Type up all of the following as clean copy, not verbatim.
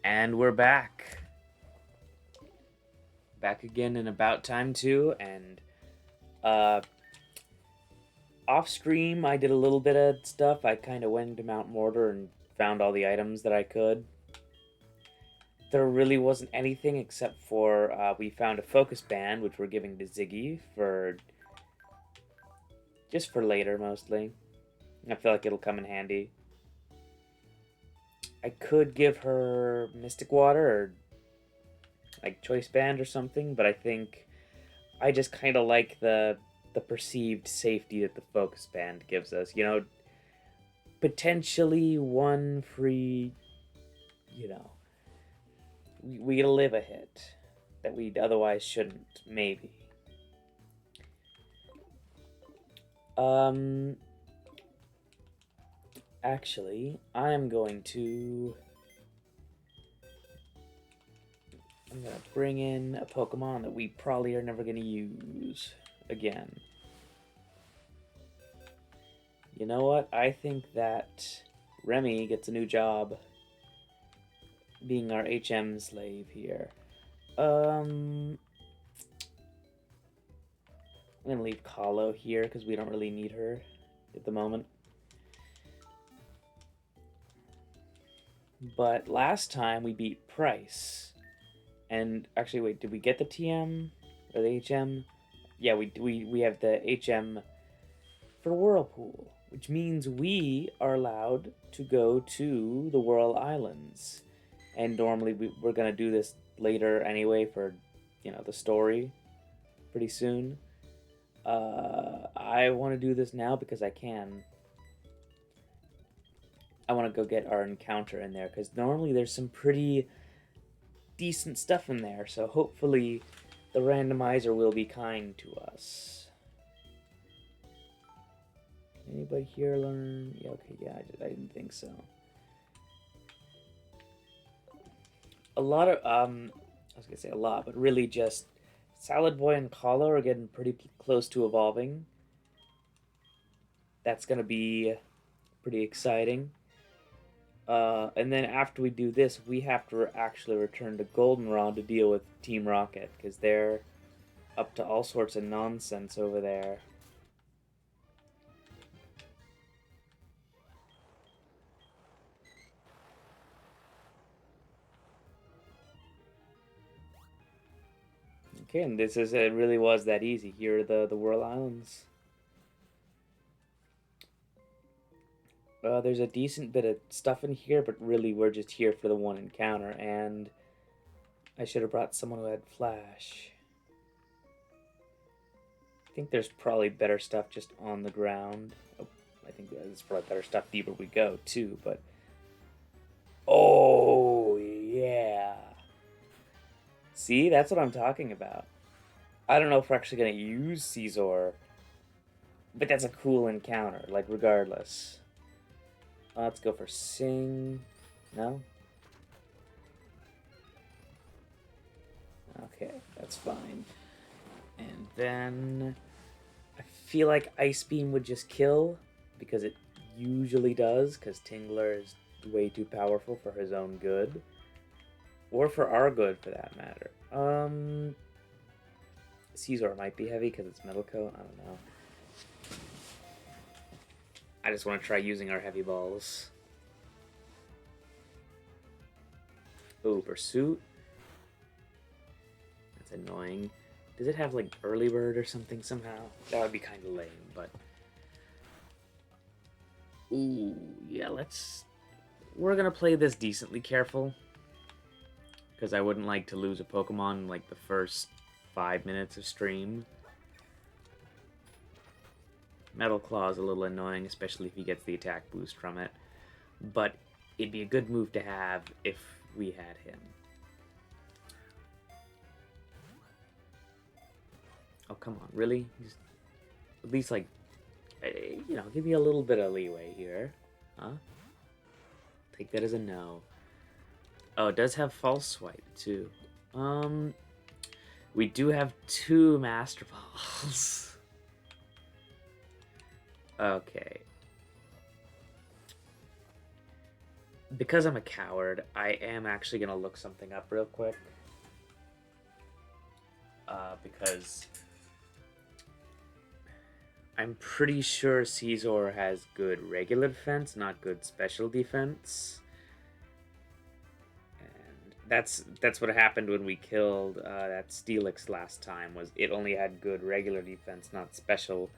And we're back. Back again in About Time 2, and uh, off stream I did a little bit of stuff. I kind of went to Mount Mortar and found all the items that I could. There really wasn't anything except for we found a focus band, which we're giving to Ziggy for just for later mostly. I feel like it'll come in handy. I could give her Mystic Water or like Choice Band or something, but I think I just kind of like the perceived safety that the focus band gives us. You know, potentially one free. You know, we get to live a hit that we otherwise shouldn't. Maybe. Actually, I'm gonna bring in a Pokemon that we probably are never gonna use again. You know what? I think that Remy gets a new job being our HM slave here. I'm gonna leave Kahlo here because we don't really need her at the moment. But last time we beat Price. And actually, wait, did we get the TM or the HM? Yeah, we have the HM for Whirlpool, which means we are allowed to go to the Whirl Islands. And normally we're gonna do this later anyway for, the story pretty soon. I want to do this now because I can. I want to go get our encounter in there because normally there's some pretty decent stuff in there, so hopefully the randomizer will be kind to us. Anybody here learn? Yeah, okay, yeah, I didn't think so. A lot of, I was gonna say a lot, but really just Salad Boy and Kahlo are getting pretty close to evolving. That's gonna be pretty exciting. And then after we do this, we have to actually return to Goldenrod to deal with Team Rocket, because they're up to all sorts of nonsense over there. Okay, and it really was that easy. Here are the Whirl Islands. There's a decent bit of stuff in here, but really we're just here for the one encounter, and I should have brought someone who had Flash. I think there's probably better stuff just on the ground. Oh, I think there's probably better stuff deeper we go, too, but... Oh, yeah. See, that's what I'm talking about. I don't know if we're actually going to use Caesar, but that's a cool encounter, like, regardless. Let's go for Sing. No? Okay, that's fine. And then I feel like Ice Beam would just kill, because it usually does, because Tingler is way too powerful for his own good. Or for our good, for that matter. Caesar might be heavy because it's Metal Coat. I don't know. I just want to try using our heavy balls. Ooh, Pursuit. That's annoying. Does it have, like, Early Bird or something somehow? That would be kind of lame, but... Ooh, yeah, we're gonna play this decently careful. Because I wouldn't like to lose a Pokemon in, like, the first 5 minutes of stream. Metal Claw is a little annoying, especially if he gets the attack boost from it. But it'd be a good move to have if we had him. Oh, come on, really? Just at least, like, give me a little bit of leeway here. Huh? Take that as a no. Oh, it does have False Swipe, too. We do have 2 Master Balls. Okay. Because I'm a coward, I am actually gonna look something up real quick. Because I'm pretty sure Caesar has good regular defense, not good special defense. And that's what happened when we killed that Steelix last time. Was it only had good regular defense, not special,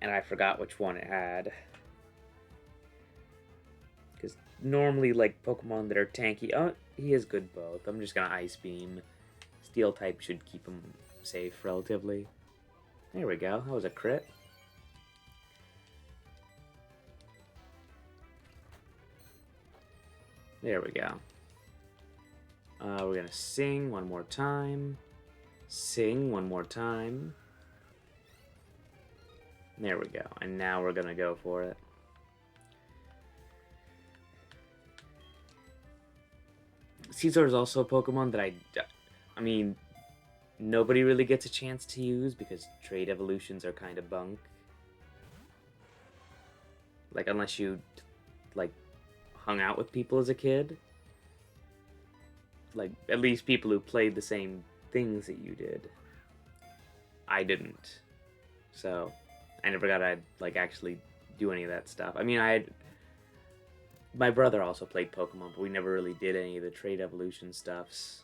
and I forgot which one it had. Because normally, like Pokemon that are tanky, oh, he has good both. I'm just gonna Ice Beam. Steel type should keep him safe relatively. There we go. That was a crit. There we go. We're gonna sing one more time. Sing one more time. There we go. And now we're gonna go for it. Caesar is also a Pokemon that I mean, nobody really gets a chance to use because trade evolutions are kind of bunk. Like, unless you, like, hung out with people as a kid. Like, at least people who played the same things that you did. I didn't. So, I never got to, like, actually do any of that stuff. I mean, my brother also played Pokemon, but we never really did any of the trade evolution stuffs.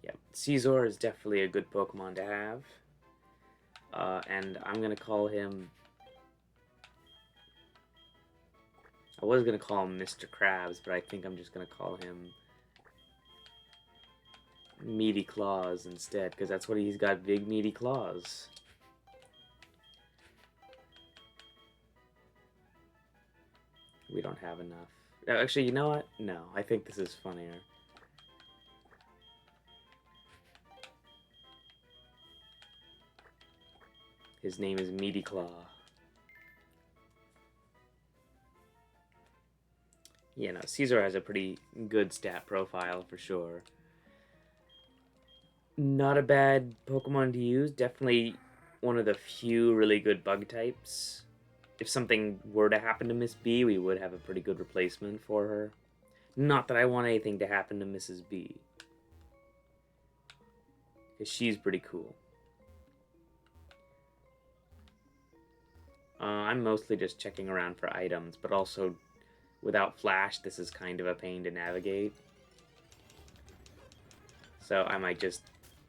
Yeah, Caesar is definitely a good Pokemon to have. And I'm going to call him... I was going to call him Mr. Krabs, but I think I'm just going to call him Meaty Claws instead, because that's what he's got, big meaty claws. We don't have enough. Actually, you know what? No, I think this is funnier. His name is Meaty Claw. Yeah, no, Caesar has a pretty good stat profile for sure. Not a bad Pokemon to use. Definitely one of the few really good bug types. If something were to happen to Miss B, we would have a pretty good replacement for her. Not that I want anything to happen to Mrs. B. Because she's pretty cool. I'm mostly just checking around for items, but also without Flash, this is kind of a pain to navigate. So I might just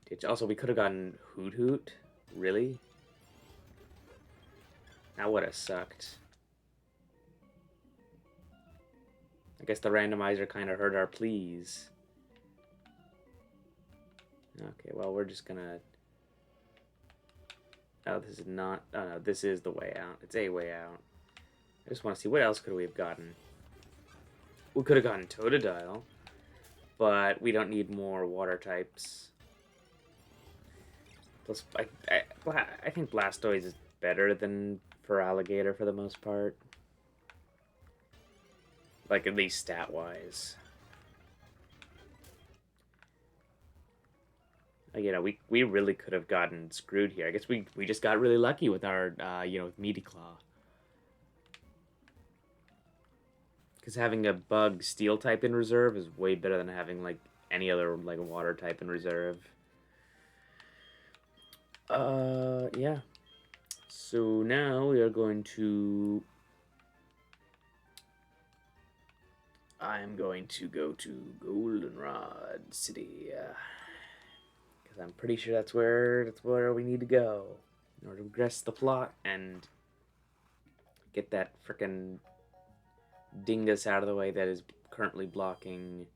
ditch. Also, we could have gotten Hoot Hoot. Really? That would have sucked. I guess the randomizer kind of hurt our pleas. Okay, well, we're just gonna... Oh, this is not... Oh, no, this is the way out. It's a way out. I just want to see, what else could we have gotten? We could have gotten Totodile, but we don't need more water types. Plus, I think Blastoise is better than Feraligatr for the most part. Like, at least stat-wise. You know, we really could have gotten screwed here. I guess we just got really lucky with our, you know, with Meaty Claw. Because having a bug steel type in reserve is way better than having, like, any other, like, water type in reserve. Yeah. So now we are going to... I'm going to go to Goldenrod City. Because I'm pretty sure that's where we need to go in order to progress the plot and get that frickin' dingus out of the way that is currently blocking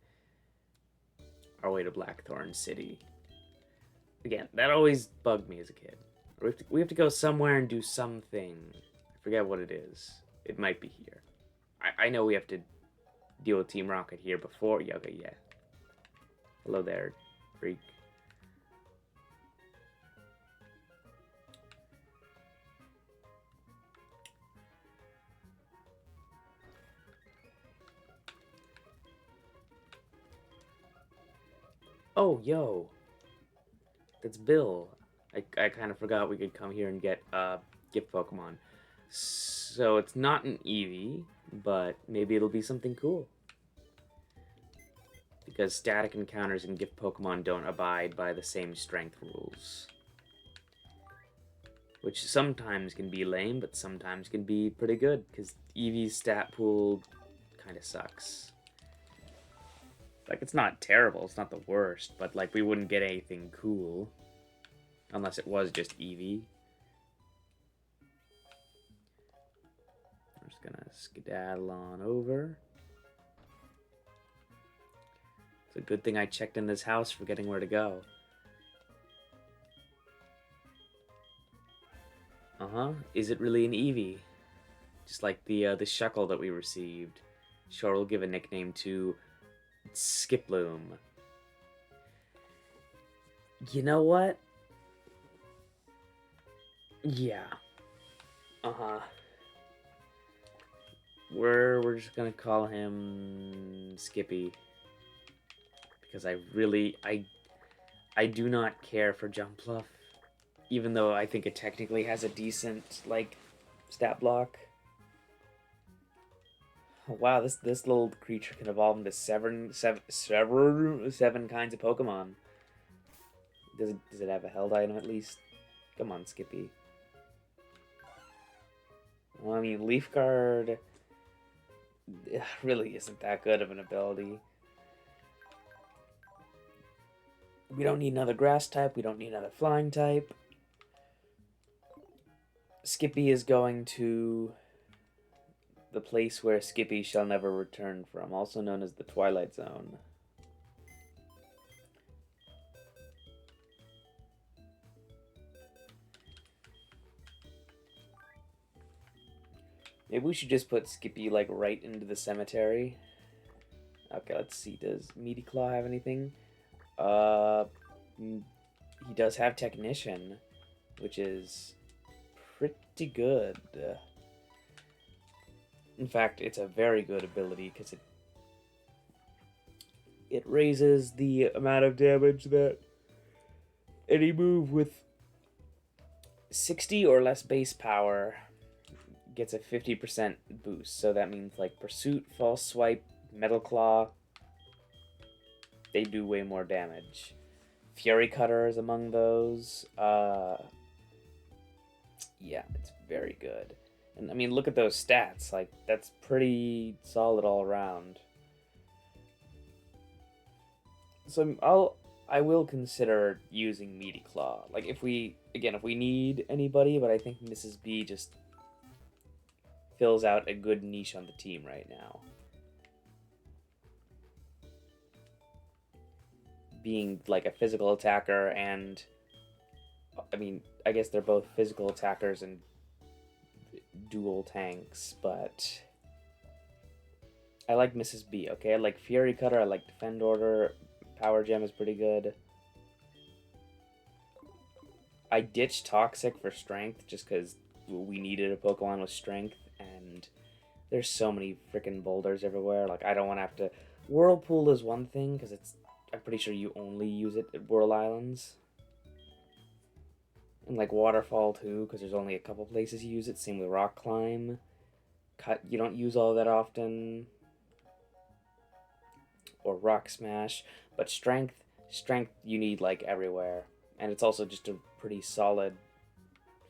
our way to Blackthorn City. Again, that always bugged me as a kid. We have to go somewhere and do something. I forget what it is. It might be here. I know we have to deal with Team Rocket here before. Yeah, okay, yeah. Hello there, freak. Oh, yo. That's Bill. I kind of forgot we could come here and get gift Pokemon. So it's not an Eevee, but maybe it'll be something cool. Because static encounters and gift Pokemon don't abide by the same strength rules. Which sometimes can be lame, but sometimes can be pretty good, because Eevee's stat pool kind of sucks. Like, it's not terrible, it's not the worst, but, like, we wouldn't get anything cool. Unless it was just Eevee. I'm just gonna skedaddle on over. It's a good thing I checked in this house, forgetting where to go. Is it really an Eevee? Just like the Shuckle that we received. Sure, we'll give a nickname to Skiploom. You know what? Yeah. We're just gonna call him Skippy. Because I do not care for Jumpluff. Even though I think it technically has a decent, like, stat block. Oh, wow, this little creature can evolve into seven kinds of Pokemon. Does it have a held item at least? Come on, Skippy. Well, I mean, Leaf Guard really isn't that good of an ability. We don't need another grass type. We don't need another flying type. Skippy is going to the place where Skippy shall never return from, also known as the Twilight Zone. Maybe we should just put Skippy, like, right into the cemetery. Okay, let's see. Does Meaty Claw have anything? He does have Technician, which is pretty good. In fact, it's a very good ability, because it raises the amount of damage that any move with 60 or less base power gets a 50% boost. So that means, like, Pursuit, False Swipe, Metal Claw, they do way more damage. Fury Cutter is among those. Yeah, it's very good. And I mean, look at those stats. Like, that's pretty solid all around. So I will consider using Meaty Claw. Like, if we need anybody, but I think Mrs. B just fills out a good niche on the team right now. Being, like, a physical attacker and, I mean, I guess they're both physical attackers and dual tanks, but I like Mrs. B, okay? I like Fury Cutter, I like Defend Order, Power Gem is pretty good. I ditched Toxic for Strength just because we needed a Pokemon with Strength, and there's so many freaking boulders everywhere. Like, I don't want to have to... Whirlpool is one thing, because I'm pretty sure you only use it at Whirl Islands. And, like, Waterfall, too, because there's only a couple places you use it. Same with Rock Climb. Cut, you don't use all that often. Or Rock Smash. But Strength you need, like, everywhere. And it's also just a pretty solid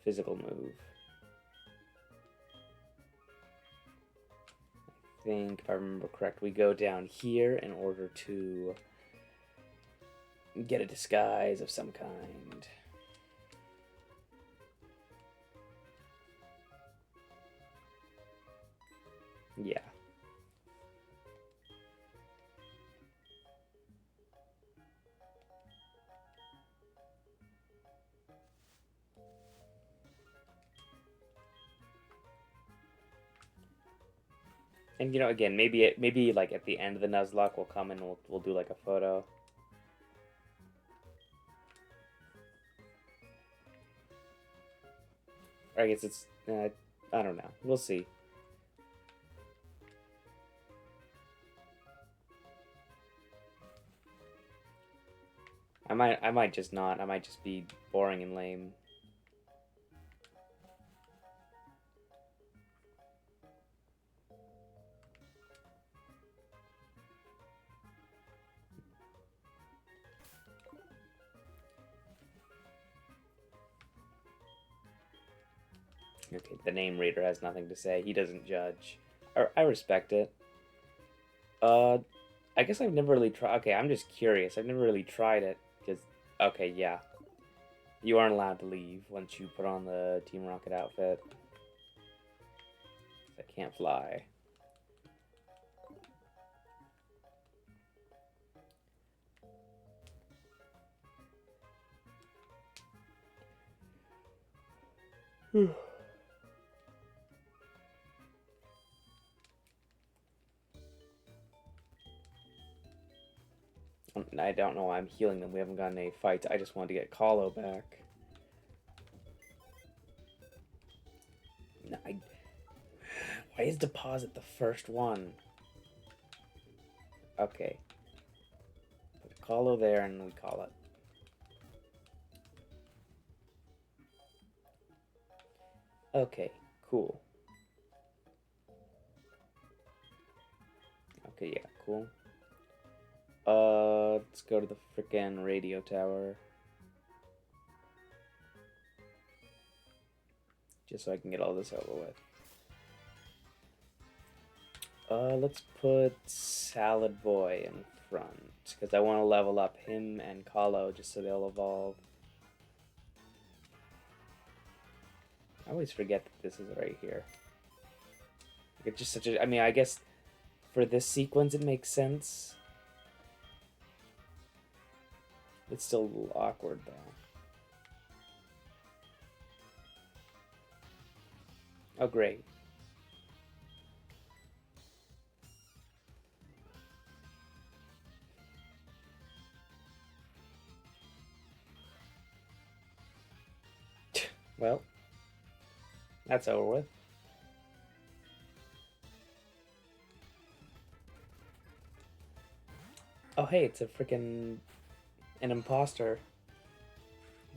physical move. I think, if I remember correct, we go down here in order to get a disguise of some kind. Yeah. And, you know, again, maybe like at the end of the Nuzlocke we'll come and we'll do like a photo. Or I guess it's I don't know. We'll see. I might just not. I might just be boring and lame. Okay, the name reader has nothing to say. He doesn't judge. I respect it. I guess I've never really tried. Okay, I'm just curious. I've never really tried it because. Okay, yeah. You aren't allowed to leave once you put on the Team Rocket outfit. I can't fly. I don't know why I'm healing them. We haven't gotten any fights. I just wanted to get Kahlo back. No, why is deposit the first one? Okay. Put Kahlo there and we call it. Okay, cool. Okay, yeah, cool. Let's go to the frickin' radio tower. Just so I can get all this over with. Let's put Salad Boy in front, because I want to level up him and Kahlo just so they'll evolve. I always forget that this is right here. It's just such a... I mean, I guess for this sequence it makes sense. It's still a little awkward, though. Oh, great. Well, that's over with. Oh, hey, it's a freaking... an imposter.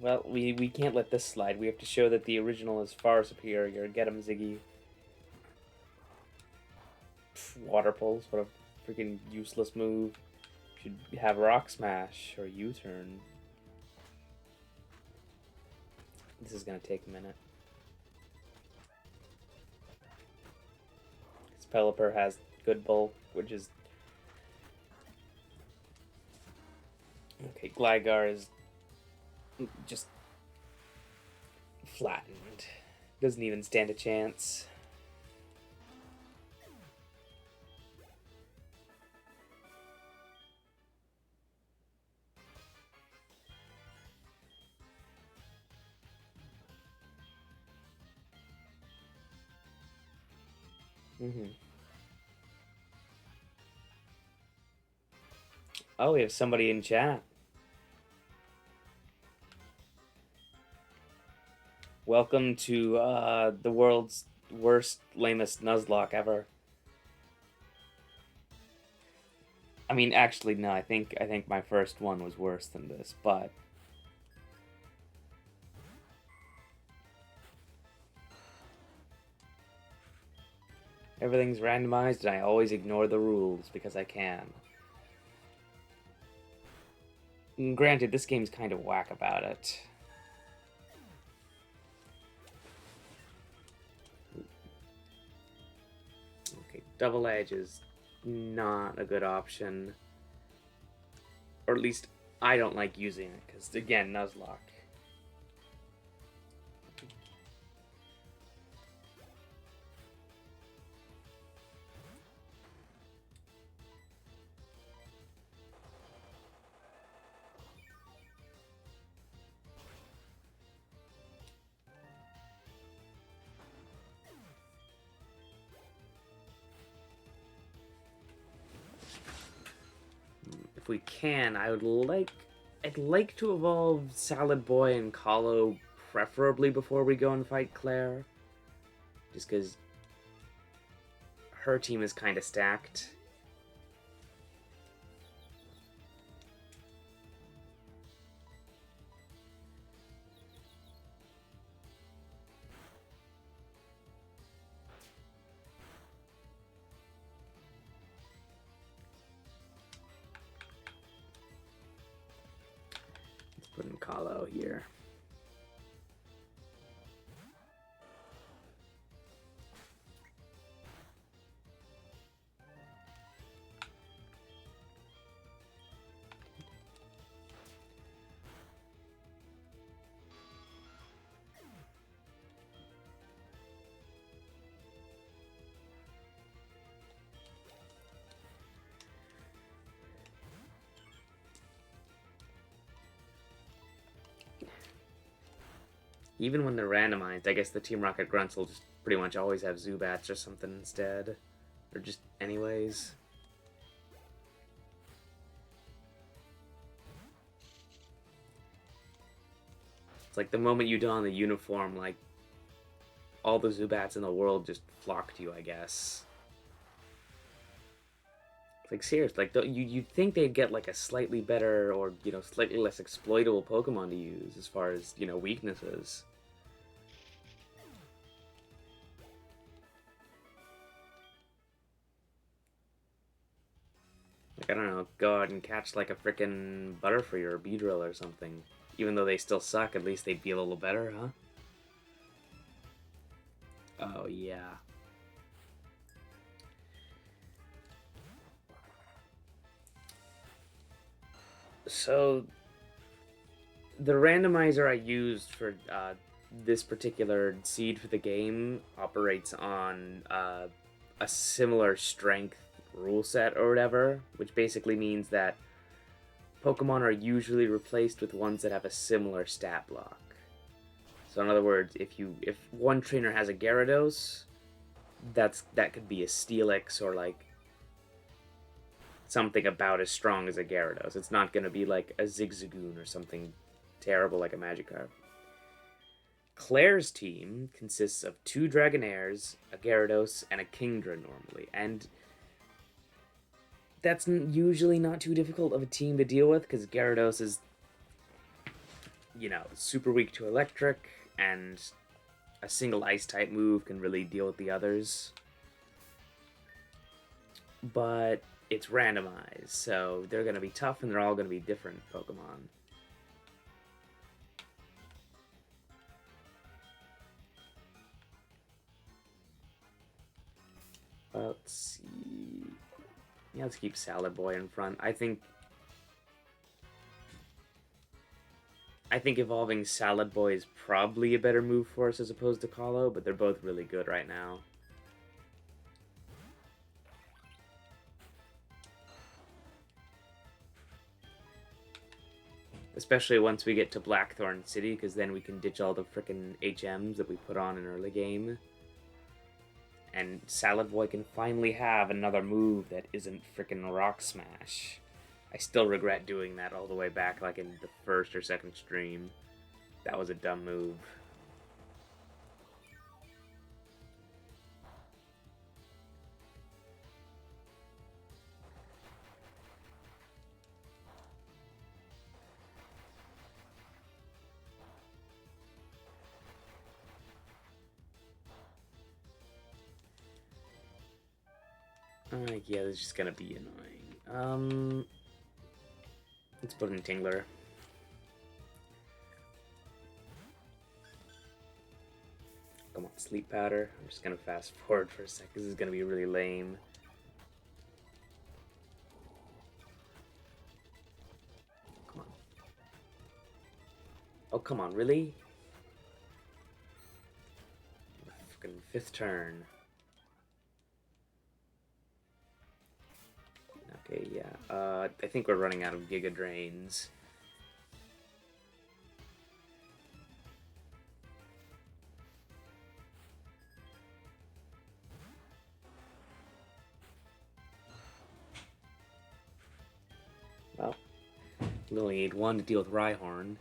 Well, we can't let this slide. We have to show that the original is far superior. Get him, Ziggy. Pff, water pulse, what a freaking useless move. Should have Rock Smash or U-turn. This is gonna take a minute. This Pelipper has good bulk, which is... Okay, Gligar is just flattened. Doesn't even stand a chance. Oh, we have somebody in chat. Welcome to the world's worst, lamest Nuzlocke ever. I mean, actually, no. I think my first one was worse than this, but everything's randomized, and I always ignore the rules because I can. And granted, this game's kind of whack about it. Okay, Double Edge is not a good option. Or at least, I don't like using it, because, again, Nuzlocke. If we can, I'd like to evolve Salad Boy and Kahlo preferably before we go and fight Claire. Just because her team is kind of stacked. Let's put in Kahlo here. Even when they're randomized, I guess the Team Rocket Grunts will just pretty much always have Zubats or something instead. Or just anyways. It's like the moment you don the uniform, like, all the Zubats in the world just flock to you, I guess. Like, seriously, like, you'd think they'd get, like, a slightly better or, you know, slightly less exploitable Pokemon to use as far as, you know, weaknesses. Like, I don't know, go out and catch, like, a frickin' Butterfree or a Beedrill or something. Even though they still suck, at least they'd be a little better, huh? Oh, yeah. So, the randomizer I used for this particular seed for the game operates on a similar strength rule set or whatever, which basically means that Pokemon are usually replaced with ones that have a similar stat block. So in other words, if one trainer has a Gyarados, that could be a Steelix or like something about as strong as a Gyarados. It's not going to be like a Zigzagoon or something terrible like a Magikarp. Claire's team consists of 2 Dragonairs, a Gyarados, and a Kingdra normally, and that's usually not too difficult of a team to deal with because Gyarados is, you know, super weak to Electric, and a single Ice-type move can really deal with the others. But it's randomized, so they're going to be tough and they're all going to be different Pokemon. Let's see. Yeah, let's keep Salad Boy in front. I think evolving Salad Boy is probably a better move for us as opposed to Colo, but they're both really good right now. Especially once we get to Blackthorn City, because then we can ditch all the frickin' HMs that we put on in early game. And Salad Boy can finally have another move that isn't frickin' Rock Smash. I still regret doing that all the way back, like in the first or second stream. That was a dumb move. Yeah, this is just gonna be annoying. Let's put in Tingler. Come on, Sleep Powder. I'm just gonna fast forward for a sec. This is gonna be really lame. Come on. Oh, come on, really? Fucking 5th turn. Okay, yeah. I think we're running out of Giga Drains. Well, we only need 1 to deal with Rhyhorn.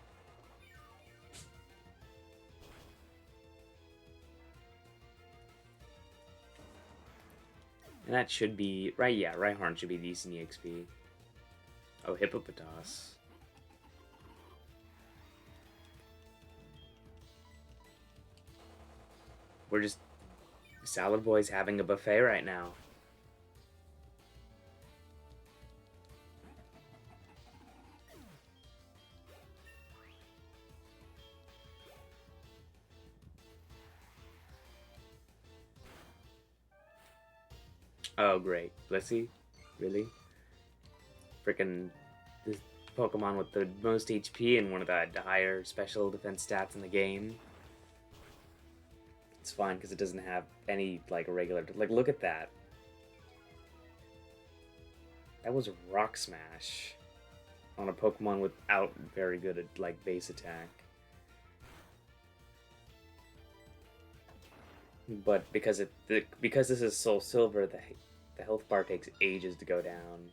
And that should be... Right, yeah, Rhyhorn should be decent EXP. Oh, Hippopotas. We're just... Salad Boy's having a buffet right now. Oh, great. Blissey? Really? Frickin' this Pokemon with the most HP and one of the higher special defense stats in the game. It's fine because it doesn't have any, like, regular... Like, look at that. That was Rock Smash on a Pokemon without very good, like, base attack. but because this is Soul Silver, the health bar takes ages to go down.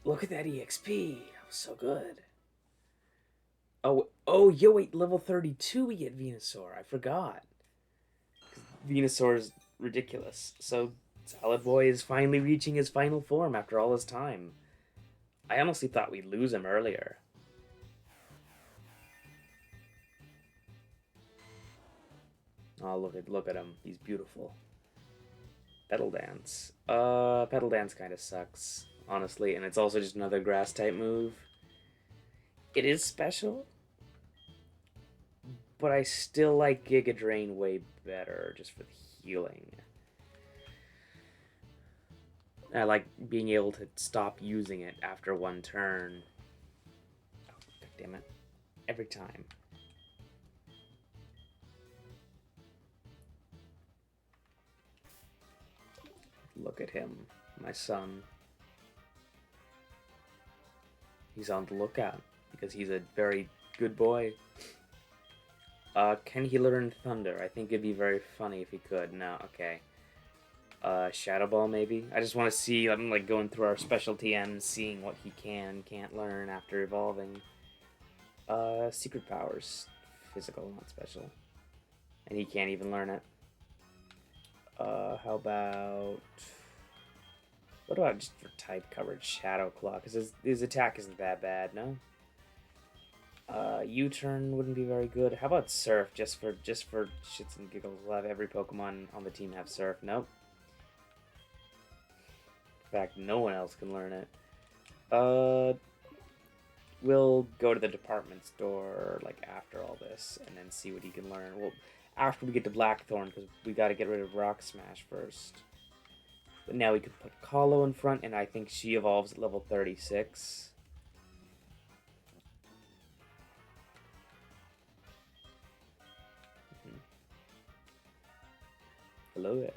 Look at that EXP. That was so good. Yo, wait, level 32 we get Venusaur. I forgot. Venusaur's ridiculous. So Salad Boy is finally reaching his final form after all his time. I honestly thought we'd lose him earlier. Oh, look at him. He's beautiful. Petal Dance. Petal Dance kind of sucks, honestly, and it's also just another grass type move. It is special, but I still like Giga Drain way better just for the healing. I like being able to stop using it after one turn. Oh, God damn it. Every time. Look at him, my son. He's on the lookout because he's a very good boy. Can he learn Thunder? I think it'd be very funny if he could. No, okay. Shadow Ball maybe? I just want to see, I'm like going through our special TMs, seeing what he can't learn after evolving. Secret Powers. Physical, not special. And he can't even learn it. How about... What about just for type coverage? Shadow Claw, because his attack isn't that bad, no? U-turn wouldn't be very good. How about Surf, just for shits and giggles? We'll have every Pokemon on the team have Surf. Nope. In fact, no one else can learn it. We'll go to the department store, like, after all this, and then see what he can learn. Well, after we get to Blackthorn, because we gotta get rid of Rock Smash first. But now we could put Kahlo in front, and I think she evolves at level 36. Hello there.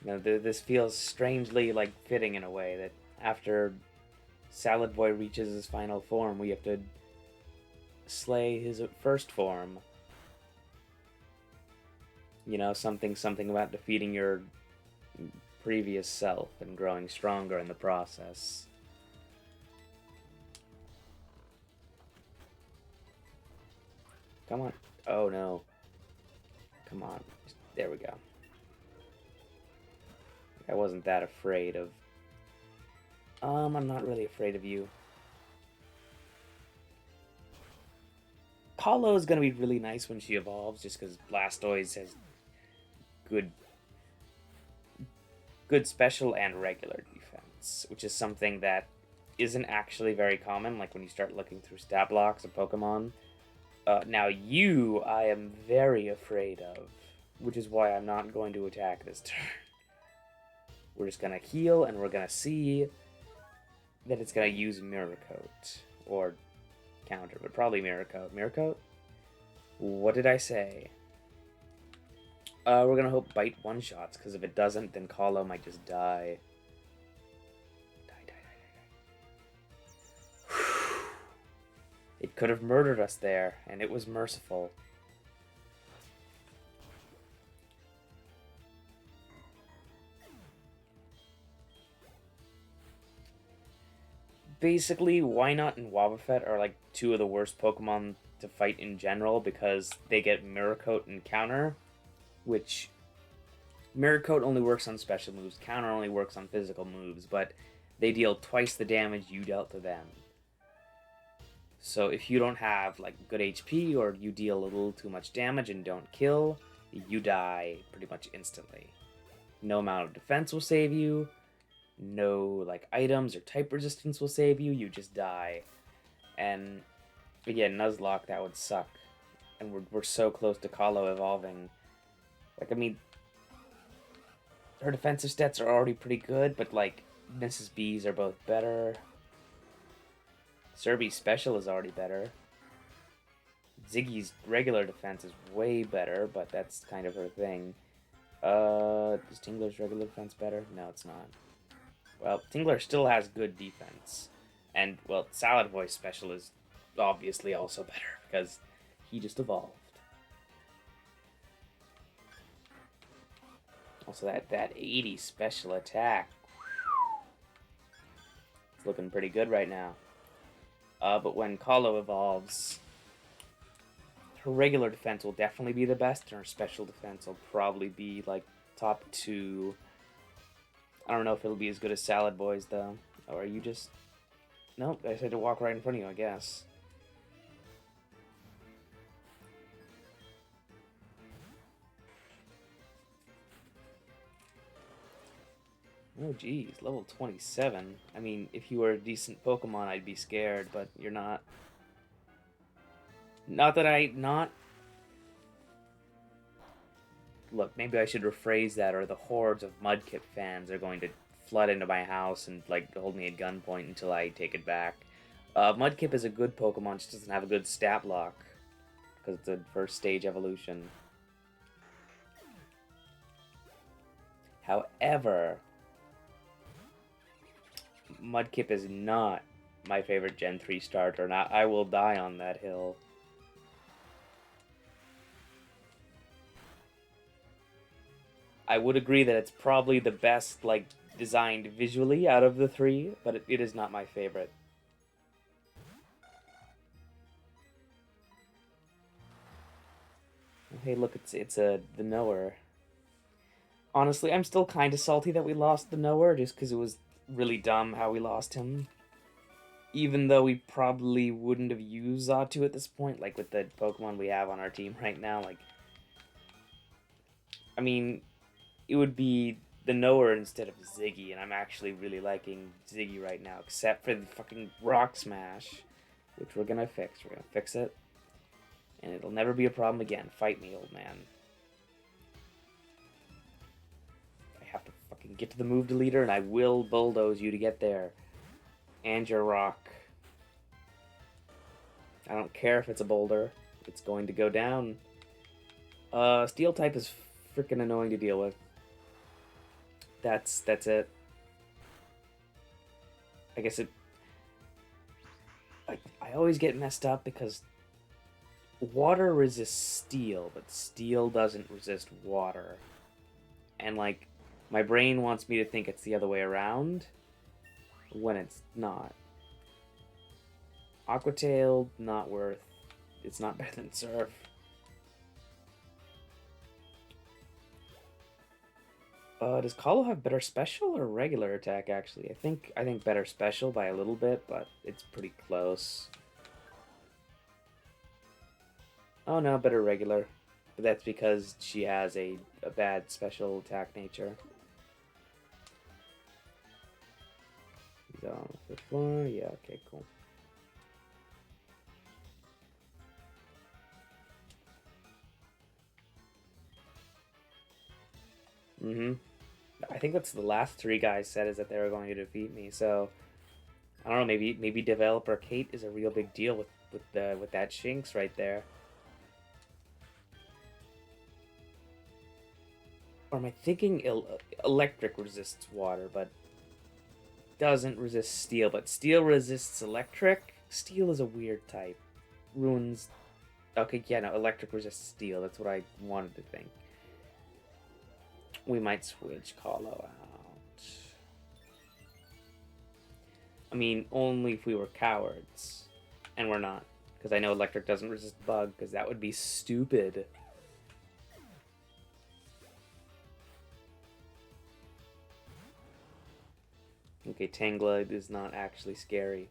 Now, this feels strangely like fitting in a way that after Salad Boy reaches his final form, we have to slay his first form. You know, something about defeating your previous self and growing stronger in the process. Come on. Oh no. Come on. There we go. I wasn't that afraid of... I'm not really afraid of you. Kahlo is going to be really nice when she evolves, just because Blastoise has good special and regular defense, which is something that isn't actually very common, like when you start looking through stat blocks of Pokemon. Now you, I am very afraid of, which is why I'm not going to attack this turn. We're just going to heal, and we're going to see that it's going to use Mirror Coat. Or counter, but probably Mirror Coat. Mirror Coat? What did I say? We're going to hope Bite one-shots, because if it doesn't, then Kahlo might just die. Die. It could have murdered us there, and it was merciful. Basically, Wynaut and Wobbuffet are like two of the worst Pokemon to fight in general because they get Mirror Coat and Counter, which Mirror Coat only works on special moves, Counter only works on physical moves, but they deal twice the damage you dealt to them. So if you don't have like good HP or you deal a little too much damage and don't kill, you die pretty much instantly. No amount of defense will save you. No like items or type resistance will save you. You just die. And again, Nuzlocke, that would suck. And we're so close to Kahlo evolving. Like, I mean, her defensive stats are already pretty good, but like Mrs. B's are both better. Serbi's special is already better. Ziggy's regular defense is way better, but that's kind of her thing. Is Tingler's regular defense better? No, it's not. Well, Tingler still has good defense. And, well, Salad Voice special is obviously also better, because he just evolved. Also, that 80 special attack. It's looking pretty good right now. But when Kahlo evolves, her regular defense will definitely be the best, and her special defense will probably be, like, top 2. I don't know if it'll be as good as Salad Boys, though. Or are you just... Nope, I said to walk right in front of you, I guess. Oh, geez, level 27. I mean, if you were a decent Pokemon, I'd be scared, but you're not. Not that not... Look, maybe I should rephrase that, or the hordes of Mudkip fans are going to flood into my house and, like, hold me at gunpoint until I take it back. Mudkip is a good Pokemon, just doesn't have a good stat block, because it's a first stage evolution. However, Mudkip is not my favorite Gen 3 starter, and I will die on that hill. I would agree that it's probably the best, like, designed visually out of the 3, but it is not my favorite. Hey, look, it's the knower. Honestly, I'm still kind of salty that we lost the knower, just because it was really dumb how we lost him. Even though we probably wouldn't have used Xatu at this point, like with the Pokemon we have on our team right now, like... I mean, it would be the knower instead of Ziggy, and I'm actually really liking Ziggy right now, except for the fucking Rock Smash, which we're gonna fix. We're gonna fix it, and it'll never be a problem again. Fight me, old man. I have to fucking get to the move deleter, and I will bulldoze you to get there. And your rock. I don't care if it's a boulder. It's going to go down. Steel type is freaking annoying to deal with. That's it. I guess it... I always get messed up because water resists steel, but steel doesn't resist water. And, like, my brain wants me to think it's the other way around when it's not. Aquatail, not worth. It's not better than Surf. Does Kahlo have better special or regular attack, actually? I think better special by a little bit, but it's pretty close. Oh no, better regular. But that's because she has a bad special attack nature. He's on the 5th floor. Yeah, okay, cool. I think that's the last 3 guys said, is that they were going to defeat me. So I don't know. Maybe developer Kate is a real big deal with that Shinx right there. Or am I thinking electric resists water, but doesn't resist steel? But steel resists electric. Steel is a weird type. Ruins. Okay, yeah, no, electric resists steel. That's what I wanted to think. We might switch Kahlo out. I mean, only if we were cowards. And we're not. Because I know electric doesn't resist bug, because that would be stupid. Okay, Tangela is not actually scary.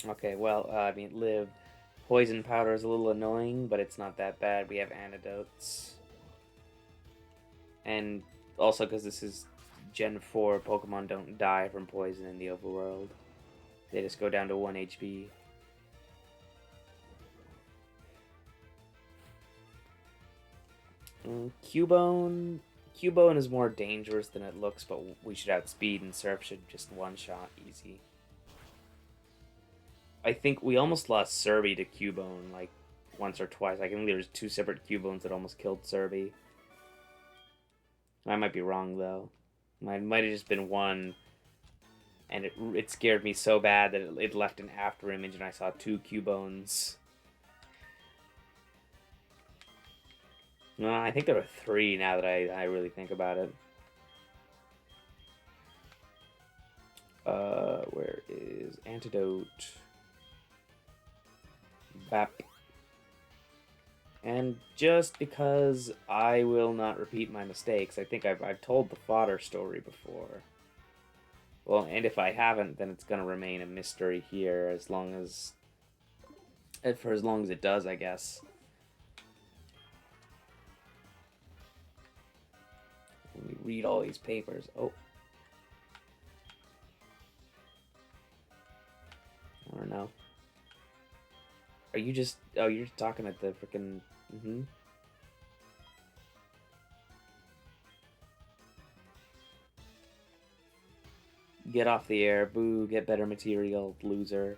Okay, well, I mean, Liv. Poison powder is a little annoying, but it's not that bad. We have antidotes. And also because this is Gen 4, Pokemon don't die from poison in the overworld. They just go down to 1 HP. Cubone is more dangerous than it looks, but we should outspeed, and Surf should just one-shot easy. I think we almost lost Serby to Cubone, like, once or twice. I think there was 2 separate Cubones that almost killed Serby. I might be wrong, though. Might have just been one, and it scared me so bad that it left an after image, and I saw 2 Cubones. No, I think there were 3 now that I really think about it. Where is Antidote? Bap. And just because I will not repeat my mistakes, I think I've told the fodder story before. Well, and if I haven't, then it's gonna remain a mystery here for as long as it does, I guess. Let me read all these papers. Oh. I don't know. Are you just... Oh, you're just talking at the freaking... Get off the air. Boo. Get better material. Loser.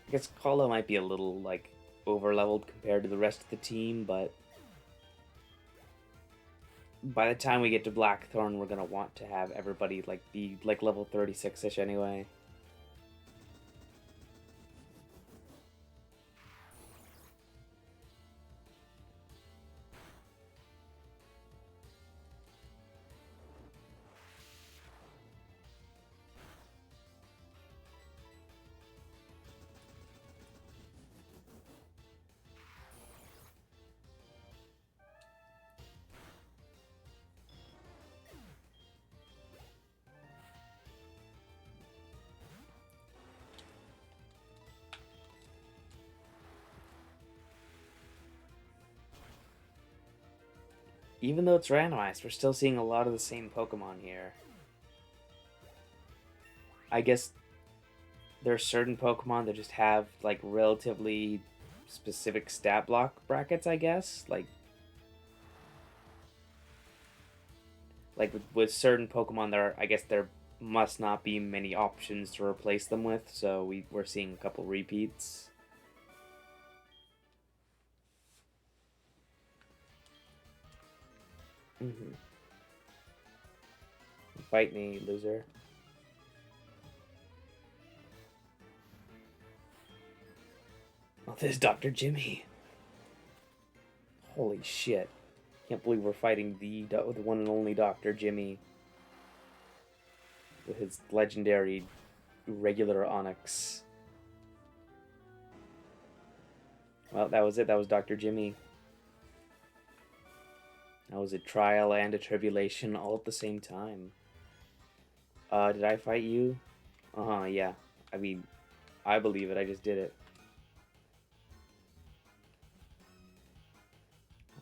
I guess Kala might be a little, like, over-leveled compared to the rest of the team, but... by the time we get to Blackthorn, we're gonna want to have everybody, like, be, like, level 36-ish anyway. Even though it's randomized, we're still seeing a lot of the same Pokemon here. I guess there are certain Pokemon that just have, like, relatively specific stat block brackets, I guess. Like with certain Pokemon, I guess there must not be many options to replace them with, so we're seeing a couple repeats. Fight me, loser. Oh, this is Dr. Jimmy. Holy shit. Can't believe we're fighting the one and only Dr. Jimmy. With his legendary regular Onyx. Well, that was it. That was Dr. Jimmy. That was a trial and a tribulation all at the same time. Did I fight you? Yeah. I mean, I believe it. I just did it.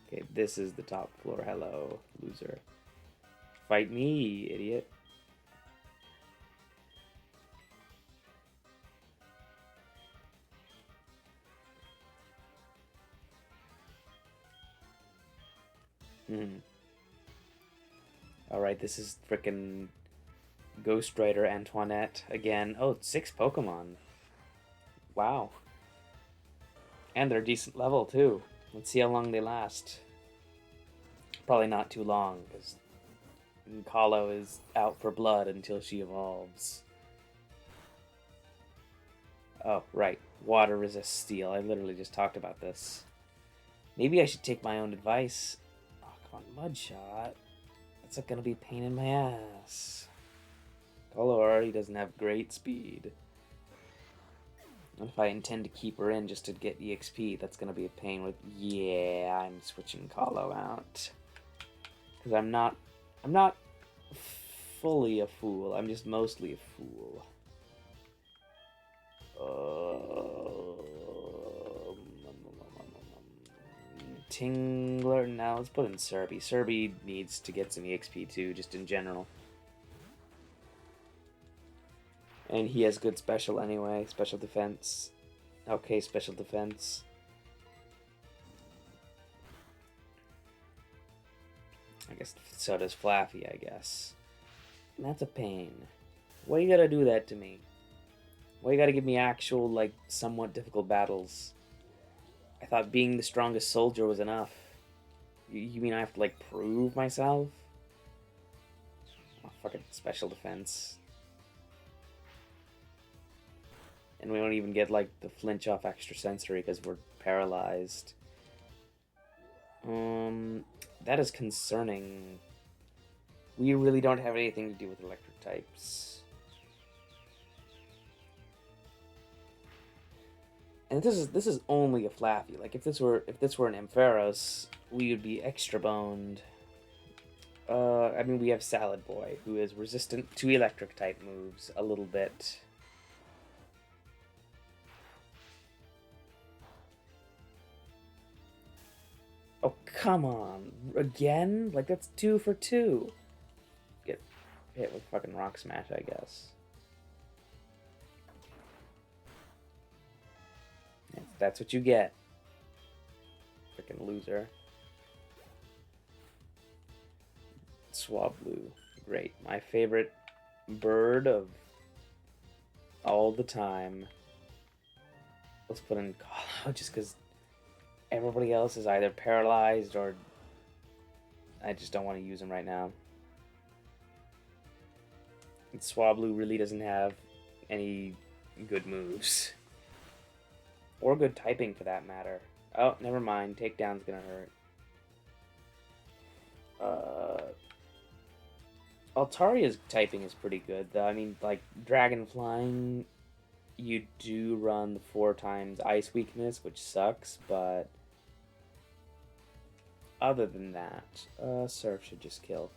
Okay, this is the top floor. Hello, loser. Fight me, idiot. Alright, this is frickin' Ghost Rider Antoinette again. Oh, it's 6 Pokemon. Wow. And they're a decent level, too. Let's see how long they last. Probably not too long, because Kahlo is out for blood until she evolves. Oh, right. Water resists steel. I literally just talked about this. Maybe I should take my own advice. Oh, come on, Mudshot. That's not gonna be a pain in my ass. Kahlo already doesn't have great speed. And if I intend to keep her in just to get EXP, that's gonna be a pain with... Yeah, I'm switching Kahlo out. Because I'm not fully a fool. I'm just mostly a fool. Tingler? No, let's put in Serby. Serby needs to get some EXP too, just in general. And he has good special anyway. Special defense. Okay, special defense. I guess so does Flaffy, I guess. And that's a pain. Why you gotta do that to me? Why you gotta give me actual, like, somewhat difficult battles? I thought being the strongest soldier was enough. You mean I have to, like, prove myself? Oh, fucking special defense. And we don't even get, like, the flinch off extra sensory because we're paralyzed. That is concerning. We really don't have anything to do with electric types. And this is only a Flaffy. Like if this were an Ampharos, we would be extra boned. I mean we have Salad Boy, who is resistant to electric type moves a little bit. Oh come on. Again? Like that's 2 for 2. Get hit with fucking Rock Smash, I guess. That's what you get. Freaking loser. Swablu. Great. My favorite bird of all the time. Let's put in Call just because everybody else is either paralyzed or I just don't want to use them right now. And Swablu really doesn't have any good moves. Or good typing, for that matter. Oh, never mind. Takedown's gonna hurt. Altaria's typing is pretty good, though. I mean, like, Dragon Flying, you do run the 4 times Ice Weakness, which sucks, but... Other than that, Surf should just kill.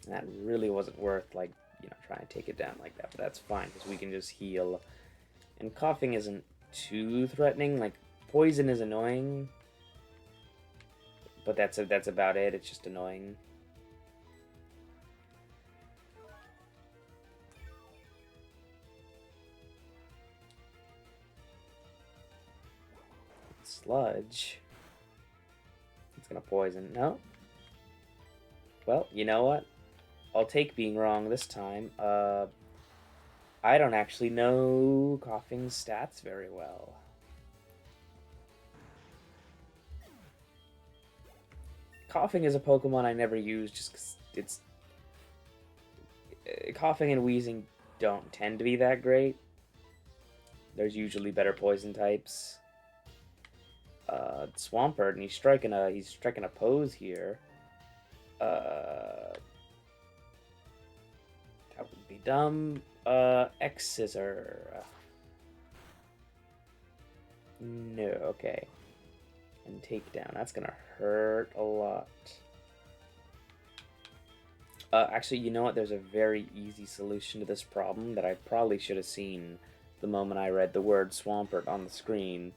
That really wasn't worth, like, you know, trying to take it down like that, but that's fine, because we can just heal. And coughing isn't too threatening, like, poison is annoying, but that's about it, it's just annoying. Sludge. It's gonna poison, no? Well, you know what? I'll take being wrong this time. I don't actually know Coughing's stats very well. Coughing is a Pokemon I never use just because it's... Coughing and Wheezing don't tend to be that great. There's usually better poison types. Swampert, and he's striking a pose here. That would be dumb. X-Scissor. No, okay. And Takedown. That's gonna hurt a lot. Actually, you know what? There's a very easy solution to this problem that I probably should have seen the moment I read the word Swampert on the screen.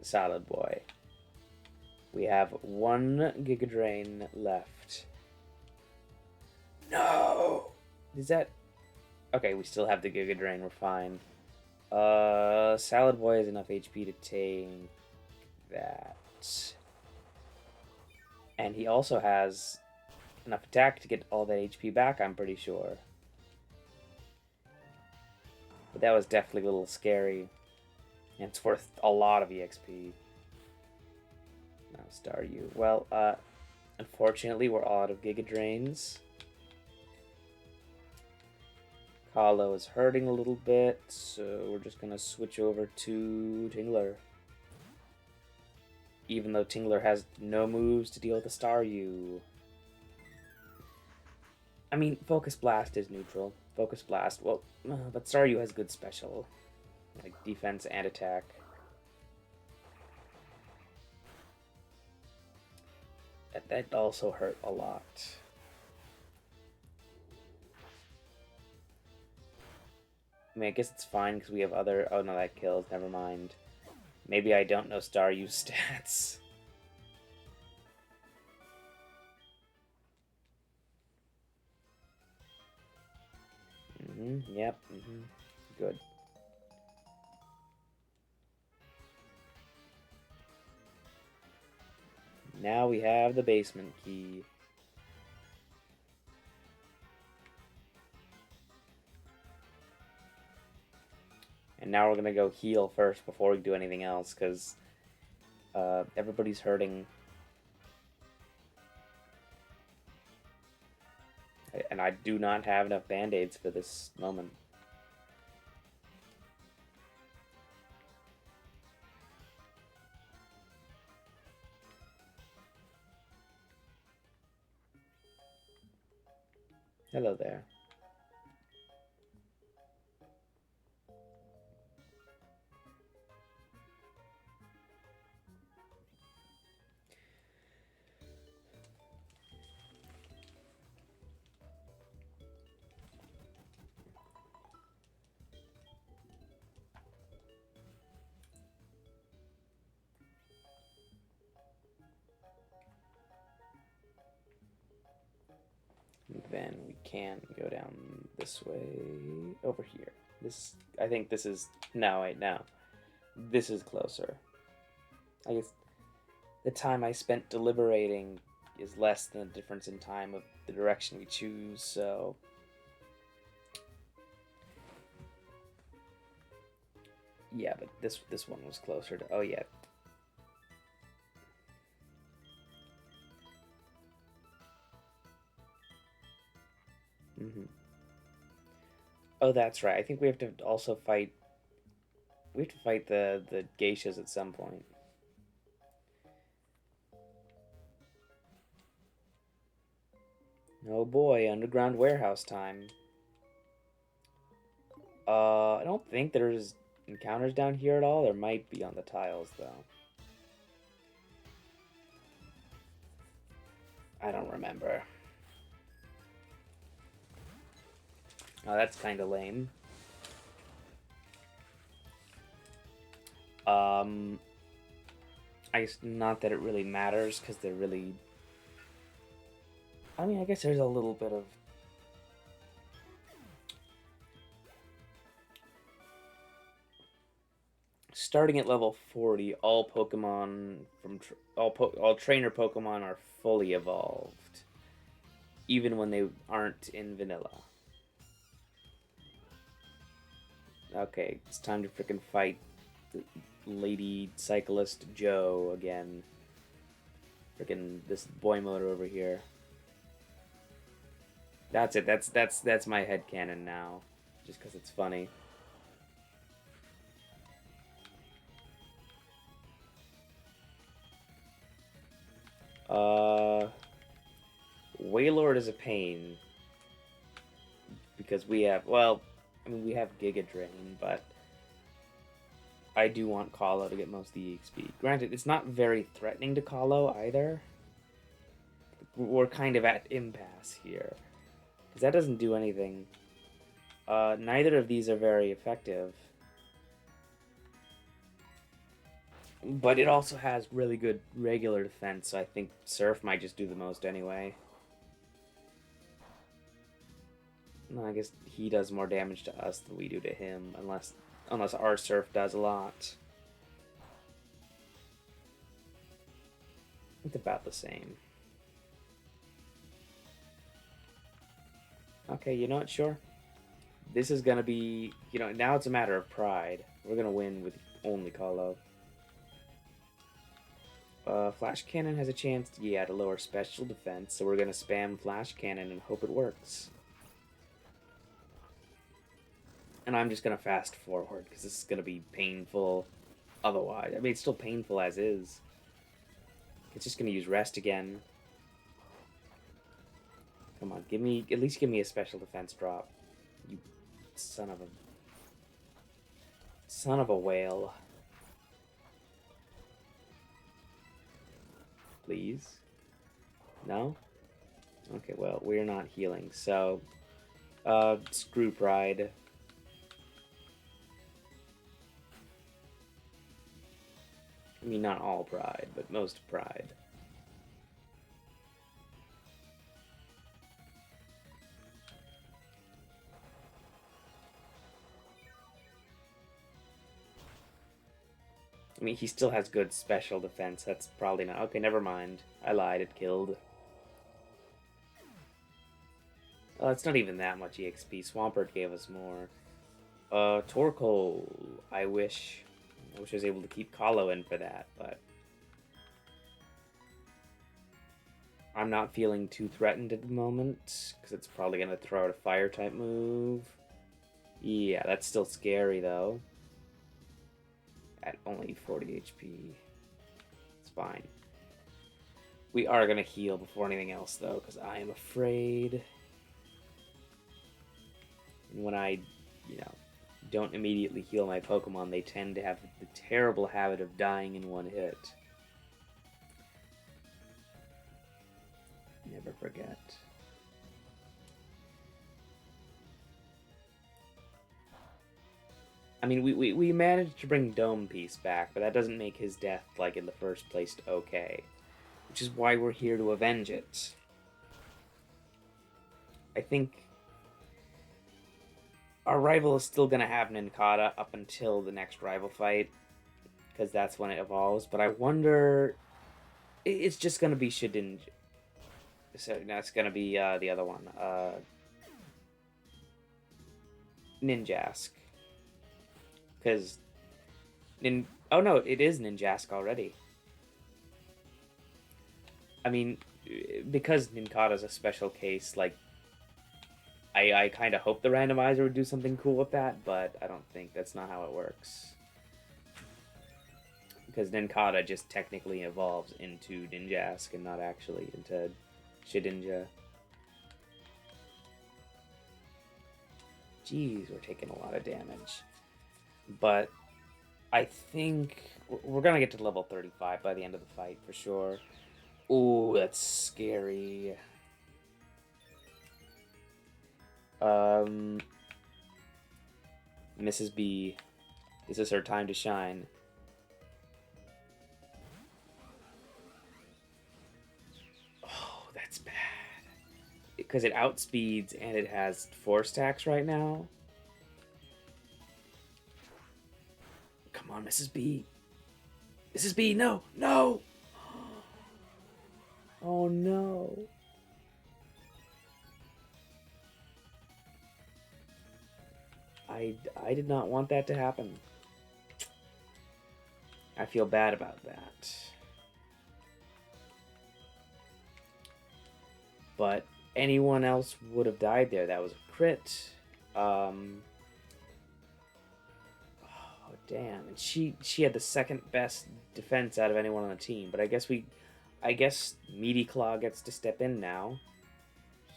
Salad Boy. We have 1 Giga Drain left. No! Is that... Okay, we still have the Giga Drain, we're fine. Salad Boy has enough HP to take that. And he also has enough attack to get all that HP back, I'm pretty sure. But that was definitely a little scary. And it's worth a lot of EXP. Now, Staryu. Well, unfortunately, we're all out of Giga Drains. Kahlo is hurting a little bit, so we're just gonna switch over to Tingler. Even though Tingler has no moves to deal with the Staryu. I mean, Focus Blast is neutral. Focus Blast, well, but Staryu has good special. Like defense and attack. That also hurt a lot. I mean, I guess it's fine because we have other... Oh, no, that kills. Never mind. Maybe I don't know Staryu's stats. Yep. Good. Now we have the basement key. And now we're gonna go heal first before we do anything else, because everybody's hurting. And I do not have enough band-aids for this moment. Hello there. Then we can go down this way, over here. This, I think this is, no, wait, no. This is closer. I guess the time I spent deliberating is less than the difference in time of the direction we choose, so... Yeah, but this one was closer to, oh yeah. Oh, that's right. I think we have to also fight. We have to fight the geishas at some point. Oh boy, underground warehouse time. I don't think there's encounters down here at all. There might be on the tiles though. I don't remember. Oh, that's kind of lame. I guess not that it really matters, because they're really... I mean, I guess there's a little bit of... Starting at level 40, all Pokemon from... all trainer Pokemon are fully evolved. Even when they aren't in vanilla. Okay, it's time to frickin' fight Lady Cyclist Joe again. Frickin' this boy motor over here. That's it. That's my headcanon now, just because it's funny. Wailord is a pain because we have, well, I mean, we have Giga Drain, but I do want Kahlo to get most of the EXP. Granted, it's not very threatening to Kahlo either. We're kind of at impasse here, because that doesn't do anything. Neither of these are very effective. But it also has really good regular defense, so I think Surf might just do the most anyway. No, I guess he does more damage to us than we do to him, unless our Surf does a lot. It's about the same. Okay, you know what? Sure. This is gonna be, now it's a matter of pride. We're gonna win with only Kahlo. Flash Cannon has a chance to lower special defense, so we're gonna spam Flash Cannon and hope it works. And I'm just gonna fast forward, because this is gonna be painful otherwise. I mean, it's still painful as is. It's just gonna use Rest again. Come on, at least give me a special defense drop. You son of a whale. Please? No? Okay, well, we're not healing, so... screw Pride. I mean, not all Pride, but most Pride. I mean, he still has good special defense. That's probably not... Okay, never mind. I lied. It killed. Oh, it's not even that much EXP. Swampert gave us more. Torkoal. I wish I was able to keep Kahlo in for that, but... I'm not feeling too threatened at the moment, because it's probably going to throw out a Fire-type move. Yeah, that's still scary, though. At only 40 HP. It's fine. We are going to heal before anything else, though, because I am afraid. And when I, don't immediately heal my Pokemon, they tend to have the terrible habit of dying in one hit. Never forget. I mean, we managed to bring Dome Piece back, but that doesn't make his death, like, in the first place, okay. Which is why we're here to avenge it. I think our rival is still going to have Nincada up until the next rival fight, because that's when it evolves, but I wonder... It's just going to be Shedinja. So now it's going to be the other one. Ninjask. Because... Oh no, it is Ninjask already. I mean, because Nincada's a special case, like... I kind of hope the randomizer would do something cool with that, but I don't think that's not how it works. Because Nincada just technically evolves into Ninjask and not actually into Shedinja. Jeez, we're taking a lot of damage. But I think we're going to get to level 35 by the end of the fight for sure. Ooh, that's scary. Mrs. B, this is her time to shine. Oh, that's bad. Because it outspeeds and it has 4 stacks right now. Come on, Mrs. B. Mrs. B, no! No! Oh, no. I did not want that to happen. I feel bad about that. But anyone else would have died there. That was a crit. Oh, damn. And she had the second best defense out of anyone on the team. But I guess Meaty Claw gets to step in now.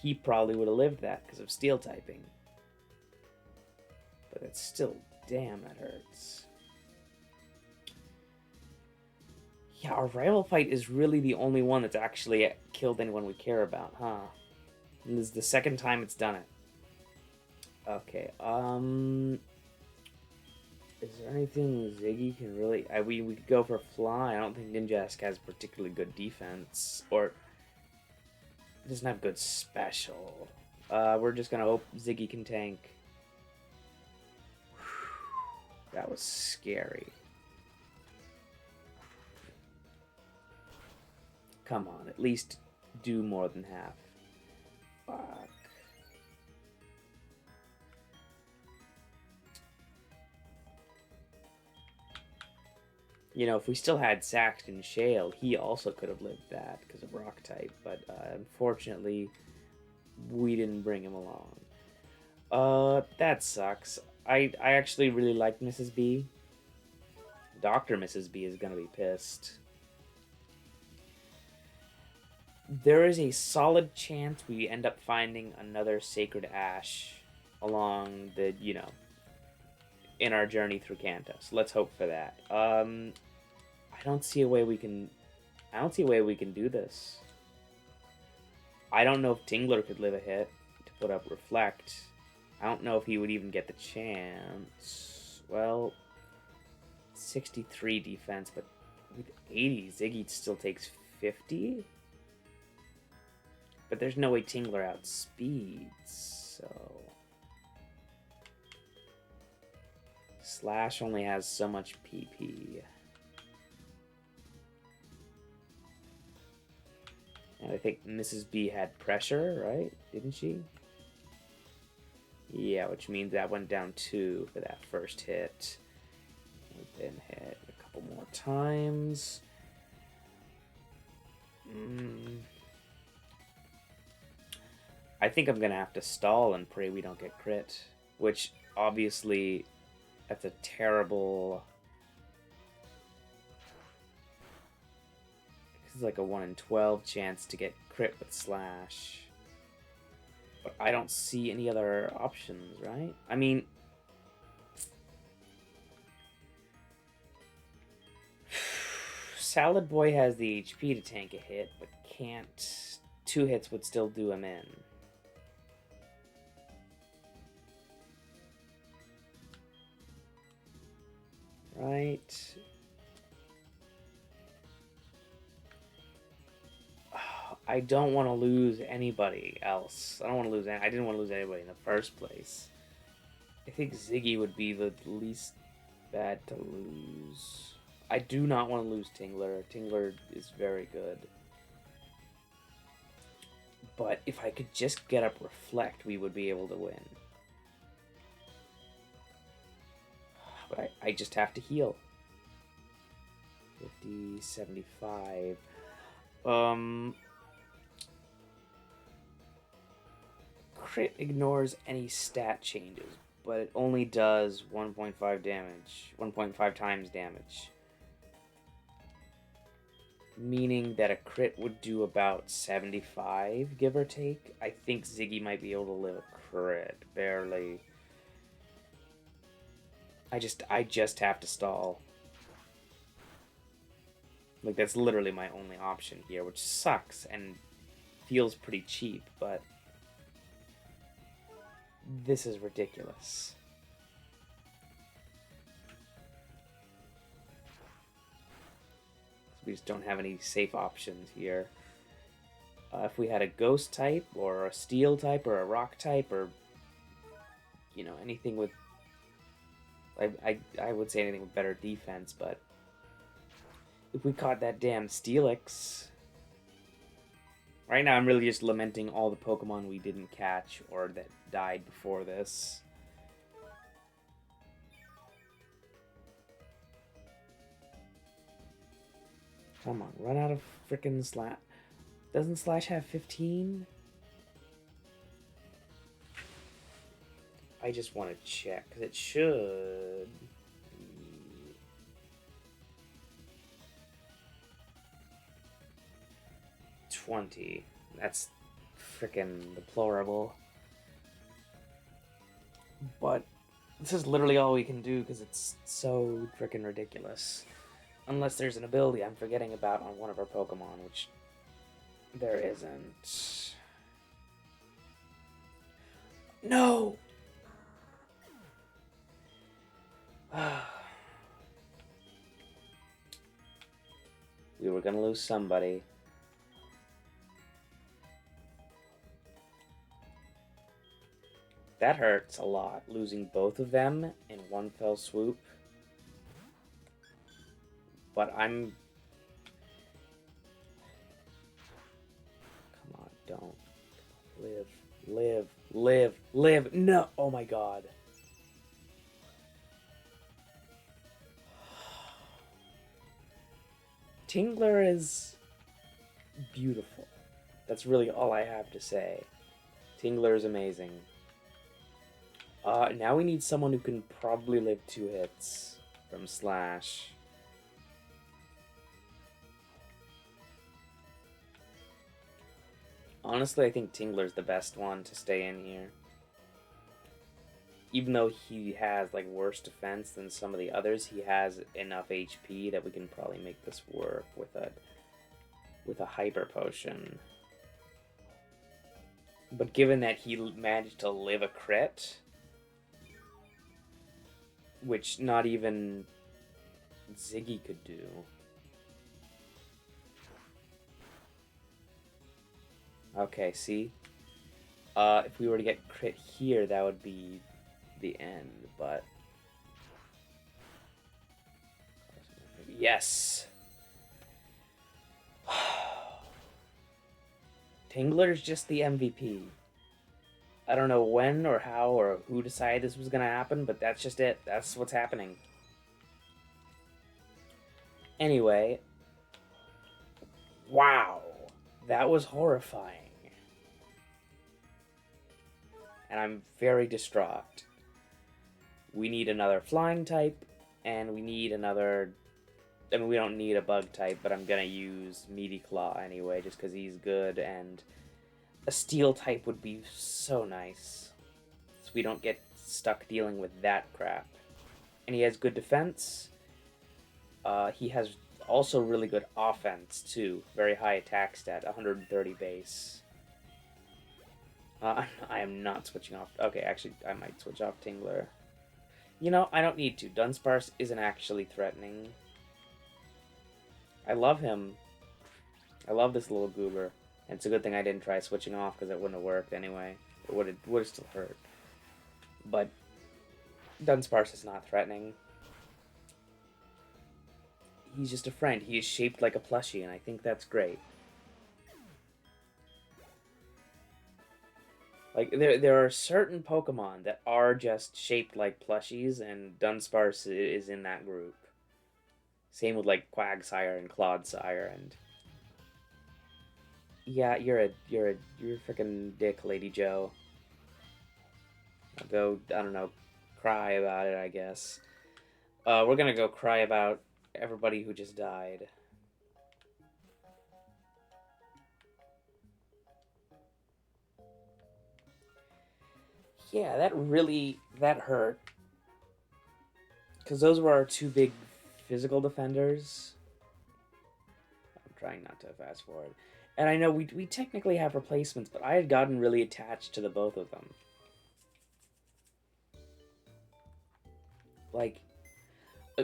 He probably would have lived that because of steel typing. But it's still, damn, that hurts. Yeah, our rival fight is really the only one that's actually killed anyone we care about, huh? And this is the second time it's done it. Okay, is there anything Ziggy can really... we could go for Fly. I don't think Ninjask has particularly good defense. Or... it doesn't have good special. We're just gonna hope Ziggy can tank. That was scary. Come on, at least do more than half. Fuck. If we still had Saxton Shale, he also could have lived that because of rock type, but unfortunately, we didn't bring him along. That sucks. I actually really like Mrs. B. Dr. Mrs. B is gonna be pissed. There is a solid chance we end up finding another Sacred Ash along the, in our journey through Kanto. So let's hope for that. I don't see a way we can do this. I don't know if Tingler could live a hit to put up Reflect. I don't know if he would even get the chance. Well, 63 defense, but with 80, Ziggy still takes 50? But there's no way Tingler outspeeds, so... Slash only has so much PP. And I think Mrs. B had pressure, right? Didn't she? Yeah, which means that went down 2 for that first hit. We've been hit a couple more times. I think I'm gonna have to stall and pray we don't get crit, which obviously that's a terrible. It's like a 1 in 12 chance to get crit with slash. But I don't see any other options, right? I mean, Salad Boy has the HP to tank a hit, but can't. 2 hits would still do him in. Right. I don't want to lose anybody else. I don't want to lose. I didn't want to lose anybody in the first place. I think Ziggy would be the least bad to lose. I do not want to lose Tingler. Tingler is very good. But if I could just get up Reflect, we would be able to win. But I just have to heal. 50, 75. Crit ignores any stat changes, but it only does 1.5 damage. 1.5 times damage. Meaning that a crit would do about 75, give or take. I think Ziggy might be able to live a crit, barely. I just have to stall. Like, that's literally my only option here, which sucks and feels pretty cheap, but this is ridiculous. We just don't have any safe options here. If we had a ghost type, or a steel type, or a rock type, or, you know, anything with... I would say anything with better defense, but... if we caught that damn Steelix... Right now I'm really just lamenting all the Pokemon we didn't catch, or that died before this. Come on, run out of frickin' Slash. Doesn't Slash have 15? I just want to check, because it should... 20. That's frickin' deplorable. But this is literally all we can do, because it's so frickin' ridiculous. Unless there's an ability I'm forgetting about on one of our Pokemon, which there isn't. No! We were gonna lose somebody. That hurts a lot, losing both of them in one fell swoop. But I'm... Come on, don't. Live, live, live, live. No! Oh my god. Tingler is beautiful. That's really all I have to say. Tingler is amazing. Now we need someone who can probably live 2 hits from Slash. Honestly, I think Tingler's the best one to stay in here. Even though he has like worse defense than some of the others, he has enough HP that we can probably make this work with a hyper potion. But given that he managed to live a crit, which not even Ziggy could do. Okay, see? If we were to get crit here, that would be the end, but... Yes! Tingler's just the MVP. I don't know when or how or who decided this was gonna happen, but that's just it. That's what's happening. Anyway, wow, that was horrifying. And I'm very distraught. We need another flying type, and we need another... I mean, we don't need a bug type, but I'm gonna use Meaty Claw anyway, just because he's good, and a steel type would be so nice. So we don't get stuck dealing with that crap. And he has good defense. He has also really good offense, too. Very high attack stat, 130 base. I am not switching off. Okay, actually, I might switch off Tingler. You know, I don't need to. Dunsparce isn't actually threatening. I love him. I love this little goober. And it's a good thing I didn't try switching off because it wouldn't have worked anyway. It would have still hurt. But Dunsparce is not threatening. He's just a friend. He is shaped like a plushie, and I think that's great. Like, there are certain Pokemon that are just shaped like plushies, and Dunsparce is in that group. Same with, like, Quagsire and Clodsire, and... Yeah, you're a freaking dick, Lady Joe. I'll go, I don't know, cry about it, I guess. We're gonna go cry about everybody who just died. Yeah, that hurt. Because those were our two big physical defenders. I'm trying not to fast forward. And I know we technically have replacements, but I had gotten really attached to the both of them. Like,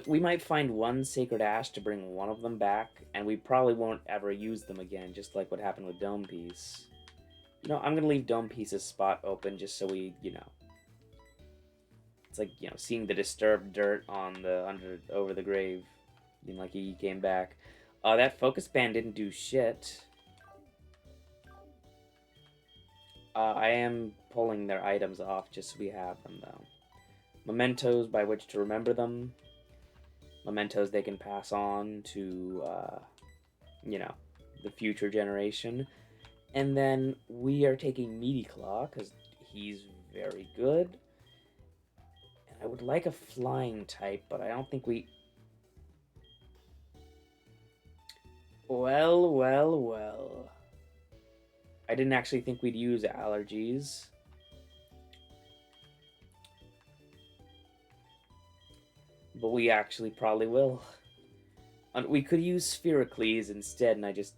we might find one Sacred Ash to bring one of them back, and we probably won't ever use them again, just like what happened with Dome Piece. You know, I'm gonna leave Dome Piece's spot open just so we, you know... It's like, you know, seeing the disturbed dirt on the over the grave. You know, like he came back. That focus band didn't do shit. I am pulling their items off just so we have them, though. Mementos by which to remember them. Mementos they can pass on to, you know, the future generation. And then we are taking Meaty Claw, because he's very good. And I would like a flying type, but I don't think we... Well. I didn't actually think we'd use allergies. But we actually probably will. We could use Sphericles instead, and I just...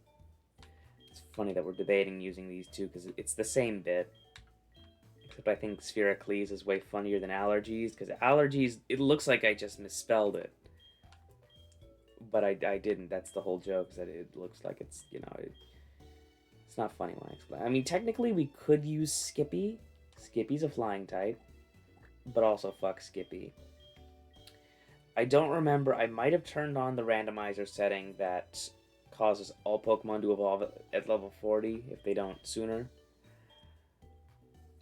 It's funny that we're debating using these two, because it's the same bit. Except I think Sphericles is way funnier than allergies, because allergies, it looks like I just misspelled it. But I didn't. That's the whole joke, that it looks like it's, you know... It's not funny when I explain. I mean, technically we could use Skippy. Skippy's a flying type. But also fuck Skippy. I don't remember. I might have turned on the randomizer setting that causes all Pokemon to evolve at level 40 if they don't sooner.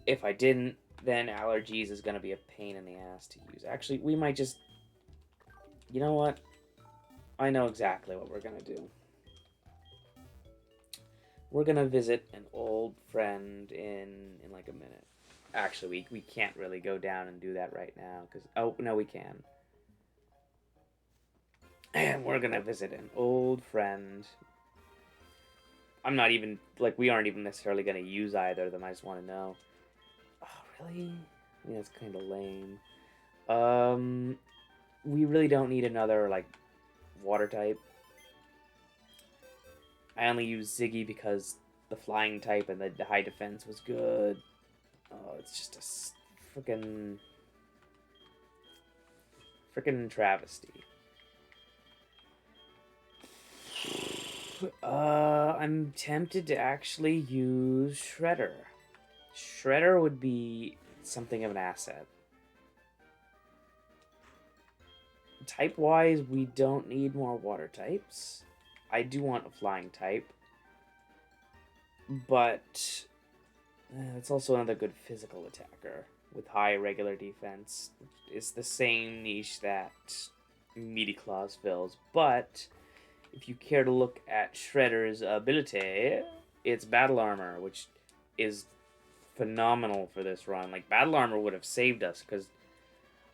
If I didn't, then allergies is going to be a pain in the ass to use. Actually, we might just... You know what? I know exactly what we're going to do. We're going to visit an old friend in like a minute. Actually, we can't really go down and do that right now. Because oh, no, we can. And we're going to visit an old friend. I'm not even... Like, we aren't even necessarily going to use either of them. I just want to know. Oh, really? I mean, that's kind of lame. We really don't need another, like, water type. I only used Ziggy because the flying type and the high defense was good. Oh, it's just a freaking travesty. I'm tempted to actually use Shredder. Shredder would be something of an asset. Type-wise, we don't need more water types. I do want a flying type. but it's also another good physical attacker with high regular defense. It's the same niche that Meaty Claws fills, but if you care to look at Shredder's ability, it's Battle Armor, which is phenomenal for this run. Like, Battle Armor would have saved us, because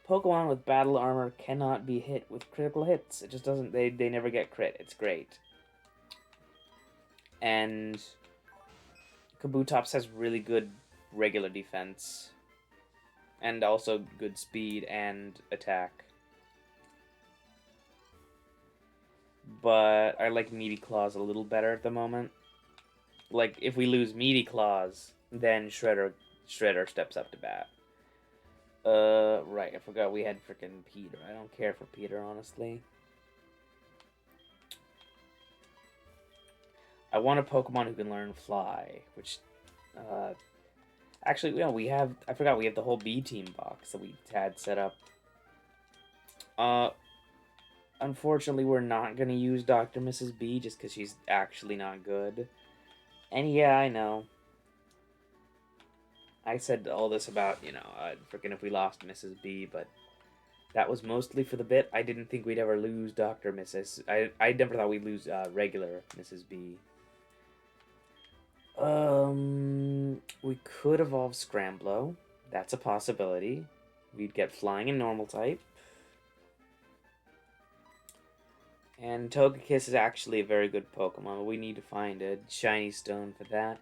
Pokemon with Battle Armor cannot be hit with critical hits. It just doesn't, they never get crit. It's great. And Kabutops has really good regular defense. And also good speed and attack. But I like Meaty Claws a little better at the moment. Like, if we lose Meaty Claws, then Shredder steps up to bat. Right, I forgot we had freaking Peter. I don't care for Peter, honestly. I want a Pokemon who can learn Fly, which, actually, I forgot we have the whole B-Team box that we had set up. Unfortunately, we're not going to use Dr. Mrs. B just because she's actually not good. And yeah, I know. I said all this about, freaking if we lost Mrs. B, but that was mostly for the bit. I didn't think we'd ever lose Dr. Mrs. I never thought we'd lose regular Mrs. B. We could evolve Scramblow. That's a possibility. We'd get Flying in Normal type. And Togekiss is actually a very good Pokemon. We need to find a Shiny Stone for that.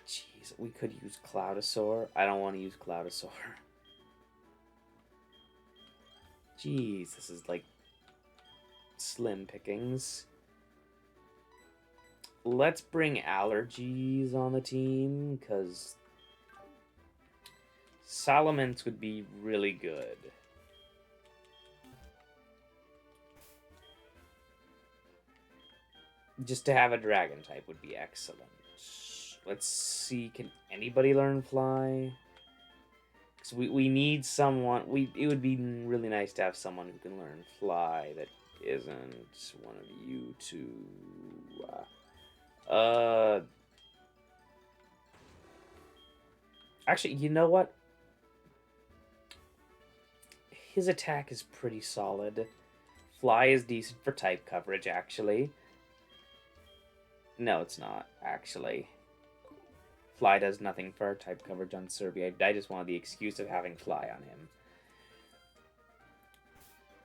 Jeez, we could use Cloudosaur. I don't want to use Cloudosaur. Jeez, this is like slim pickings. Let's bring Allergies on the team, because Salamence would be really good. Just to have a dragon type would be excellent. Let's see, can anybody learn Fly? Because we need someone, it would be really nice to have someone who can learn Fly that isn't one of you two. Actually, you know what? His attack is pretty solid. Fly is decent for type coverage, actually. No, it's not, actually. Fly does nothing for type coverage on Serbia. I just wanted the excuse of having Fly on him.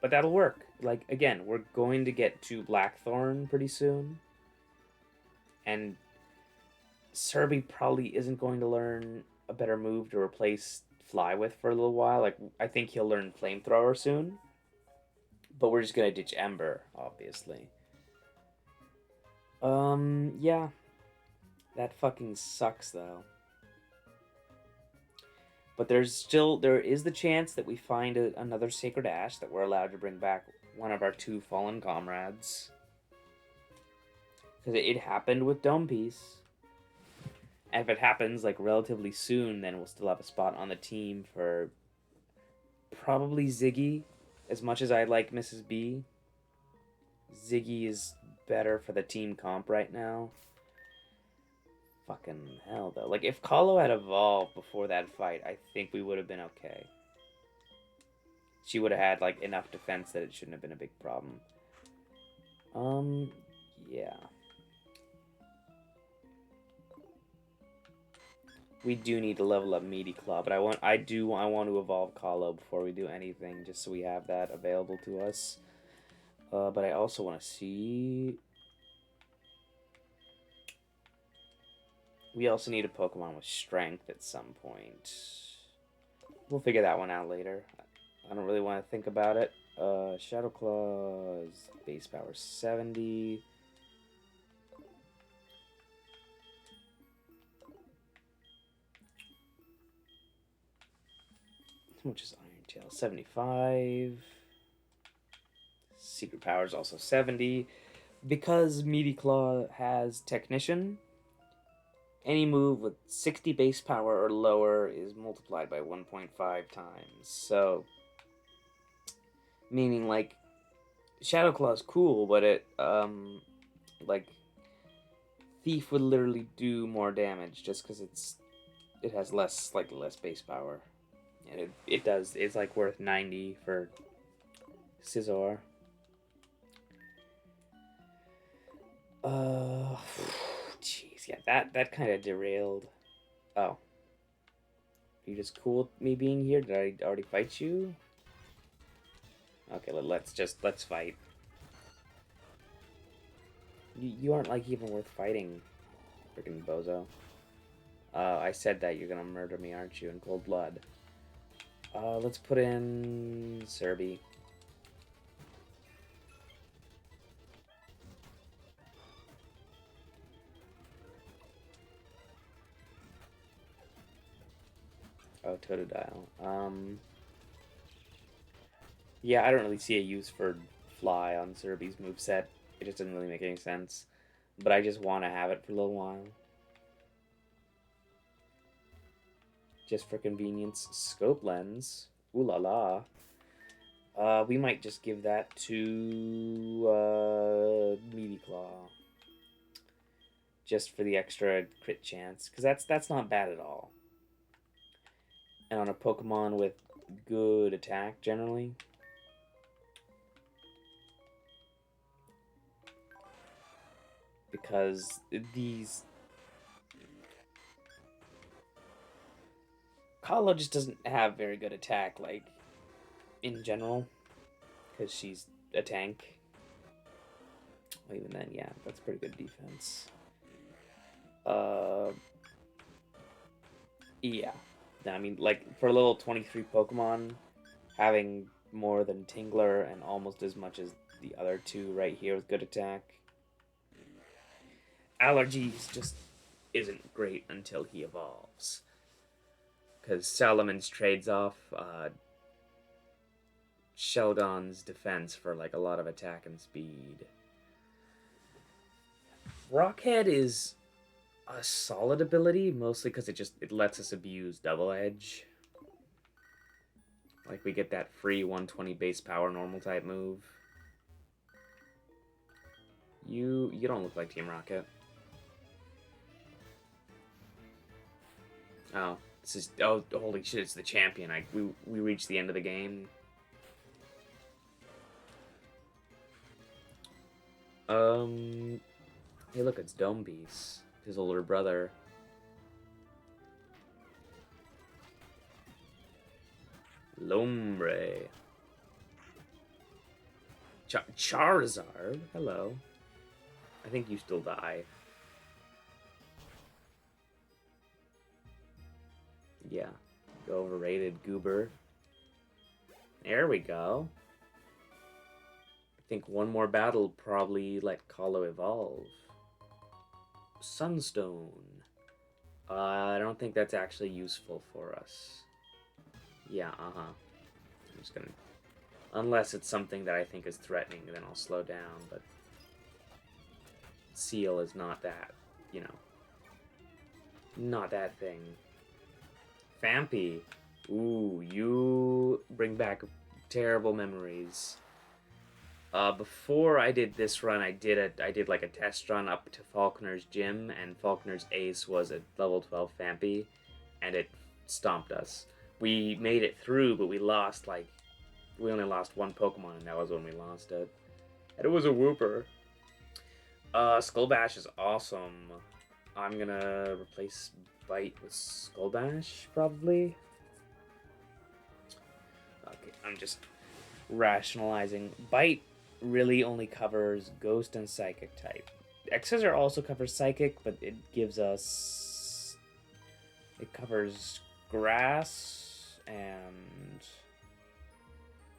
But that'll work. Like, again, we're going to get to Blackthorn pretty soon. And Serby probably isn't going to learn a better move to replace Fly with for a little while. Like, I think he'll learn Flamethrower soon. But we're just going to ditch Ember, obviously. Yeah. That fucking sucks, though. But there is the chance that we find another Sacred Ash that we're allowed to bring back one of our two fallen comrades. Because it happened with Dome Piece. And if it happens, like, relatively soon, then we'll still have a spot on the team for probably Ziggy. As much as I like Mrs. B, Ziggy is better for the team comp right now. Fucking hell, though. Like, if Kahlo had evolved before that fight, I think we would have been okay. She would have had, like, enough defense that it shouldn't have been a big problem. Yeah. We do need to level up Meaty Claw, but I want to evolve Kahlo before we do anything, just so we have that available to us. But I also want to see... We also need a Pokemon with Strength at some point. We'll figure that one out later. I don't really want to think about it. Shadow Claw's base power 70. Which is Iron Tail 75. Secret power is also 70. Because Meaty Claw has Technician, any move with 60 base power or lower is multiplied by 1.5 times. So, meaning, like, Shadow Claw is cool, but it, like, Thief would literally do more damage just because it has less base power. And it does. It's like worth 90 for Scizor. Jeez, yeah, that kind of derailed. Oh. You just cool with me being here? Did I already fight you? Okay, let's fight. You aren't like even worth fighting, freaking bozo. I said that you're gonna murder me, aren't you, in cold blood? Let's put in Serby. Oh, Totodile. Yeah, I don't really see a use for Fly on Serby's moveset. It just doesn't really make any sense. But I just want to have it for a little while. Just for convenience. Scope Lens. Ooh la la. We might just give that to Meaty Claw. Just for the extra crit chance. Because that's not bad at all. And on a Pokemon with good attack, generally. Because these... Kala just doesn't have very good attack, like, in general. Because she's a tank. Well, even then, yeah, that's pretty good defense. Yeah. I mean, like, for a little 23 Pokemon, having more than Tingler and almost as much as the other two right here with good attack. Allergies just isn't great until he evolves. Because Salamence trades off Sheldon's defense for, like, a lot of attack and speed. Rockhead is a solid ability, mostly because it lets us abuse Double Edge. Like, we get that free 120 base power normal type move. You don't look like Team Rocket. Oh, this is... Oh, holy shit, it's the champion. We reached the end of the game. Hey, look, it's Dome Beast. His older brother. Lombre. Charizard? Hello. I think you still die. Yeah. Overrated goober. There we go. I think one more battle probably let Kahlo evolve. Sunstone. I don't think that's actually useful for us. Yeah, I'm just gonna... Unless it's something that I think is threatening, then I'll slow down, but... Seal is not that, you know. Not that thing. Fampy. Ooh, you bring back terrible memories. Before I did this run, I did like a test run up to Falconer's Gym, and Falconer's Ace was a level 12 Fampy, and it stomped us. We made it through, but we lost, like, we only lost one Pokemon, and that was when we lost it. And it was a Wooper. Skull Bash is awesome. I'm gonna replace Bite with Skull Bash, probably. Okay, I'm just rationalizing. Bite really only covers Ghost and Psychic type. X-Scissor also covers Psychic, but it gives us... It covers Grass, and...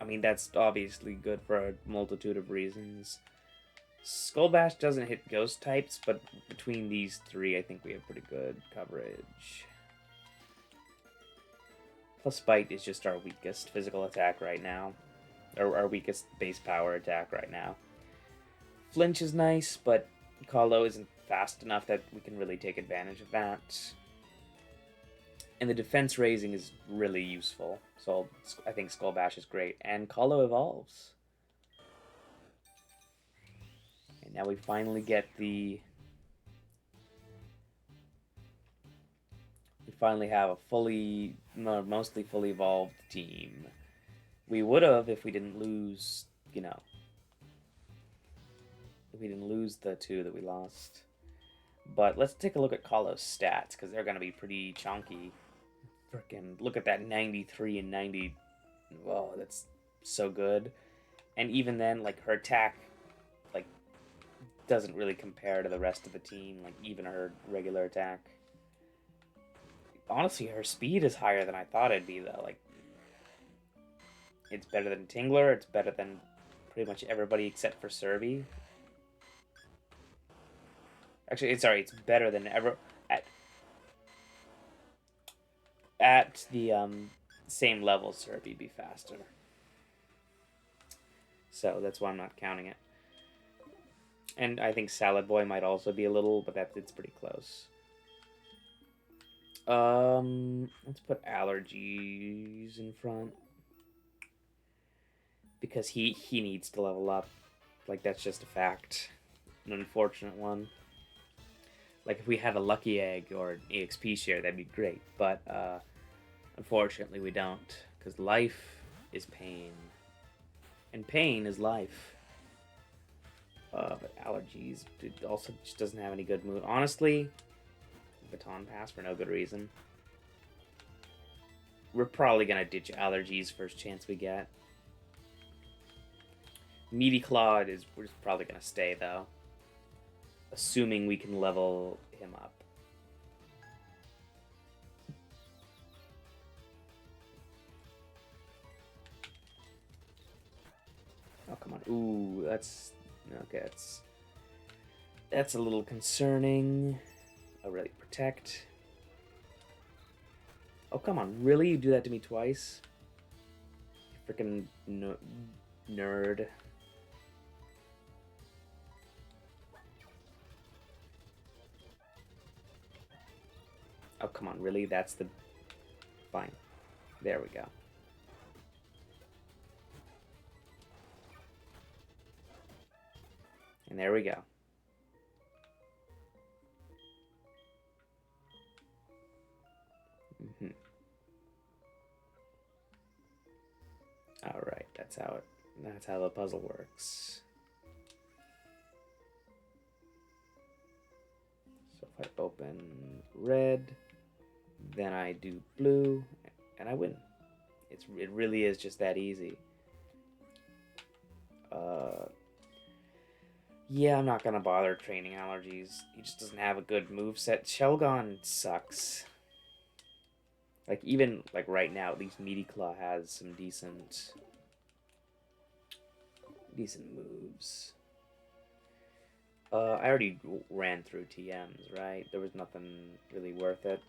I mean, that's obviously good for a multitude of reasons. Skull Bash doesn't hit Ghost types, but between these three, I think we have pretty good coverage. Plus, Bite is just our weakest physical attack right now. Or our weakest base power attack right now. Flinch is nice, but Kahlo isn't fast enough that we can really take advantage of that. And the defense raising is really useful, so I think Skull Bash is great. And Kahlo evolves. And now we finally get the finally have a mostly fully evolved team. We would have if we didn't lose, you know, if we didn't lose the two that we lost. But let's take a look at Kalos' stats, because they're going to be pretty chunky. Freaking look at that 93 and 90. Whoa, that's so good. And even then, like, her attack, like, doesn't really compare to the rest of the team. Like, even her regular attack. Honestly, her speed is higher than I thought it'd be, though. Like, it's better than Tingler. It's better than pretty much everybody except for Survey. Actually, it's better than ever at the same level. Survey be faster. So that's why I'm not counting it. And I think Salad Boy might also be a little, but it's pretty close. Let's put Allergies in front. Because he needs to level up. Like, that's just a fact. An unfortunate one. Like, if we had a Lucky Egg or an EXP share, that'd be great. But, unfortunately, we don't. Because life is pain. And pain is life. But Allergies also just doesn't have any good move. Honestly, Baton Pass for no good reason. We're probably going to ditch Allergies first chance we get. Meaty Claw we're just probably going to stay, though. Assuming we can level him up. Oh, come on. Ooh, that's... Okay, that's a little concerning. Oh, really? Protect. Oh, come on. Really? You do that to me twice? Freaking nerd. Oh, come on, really? That's the... Fine. There we go. And there we go. Alright, that's how the puzzle works. So if I open red, then I do blue, and I win. It really is just that easy. Yeah, I'm not gonna bother training Allergies. He just doesn't have a good moveset. Shelgon sucks. Like, even, like, right now, at least Meaty Claw has some decent moves. I already ran through TMs, right? There was nothing really worth it.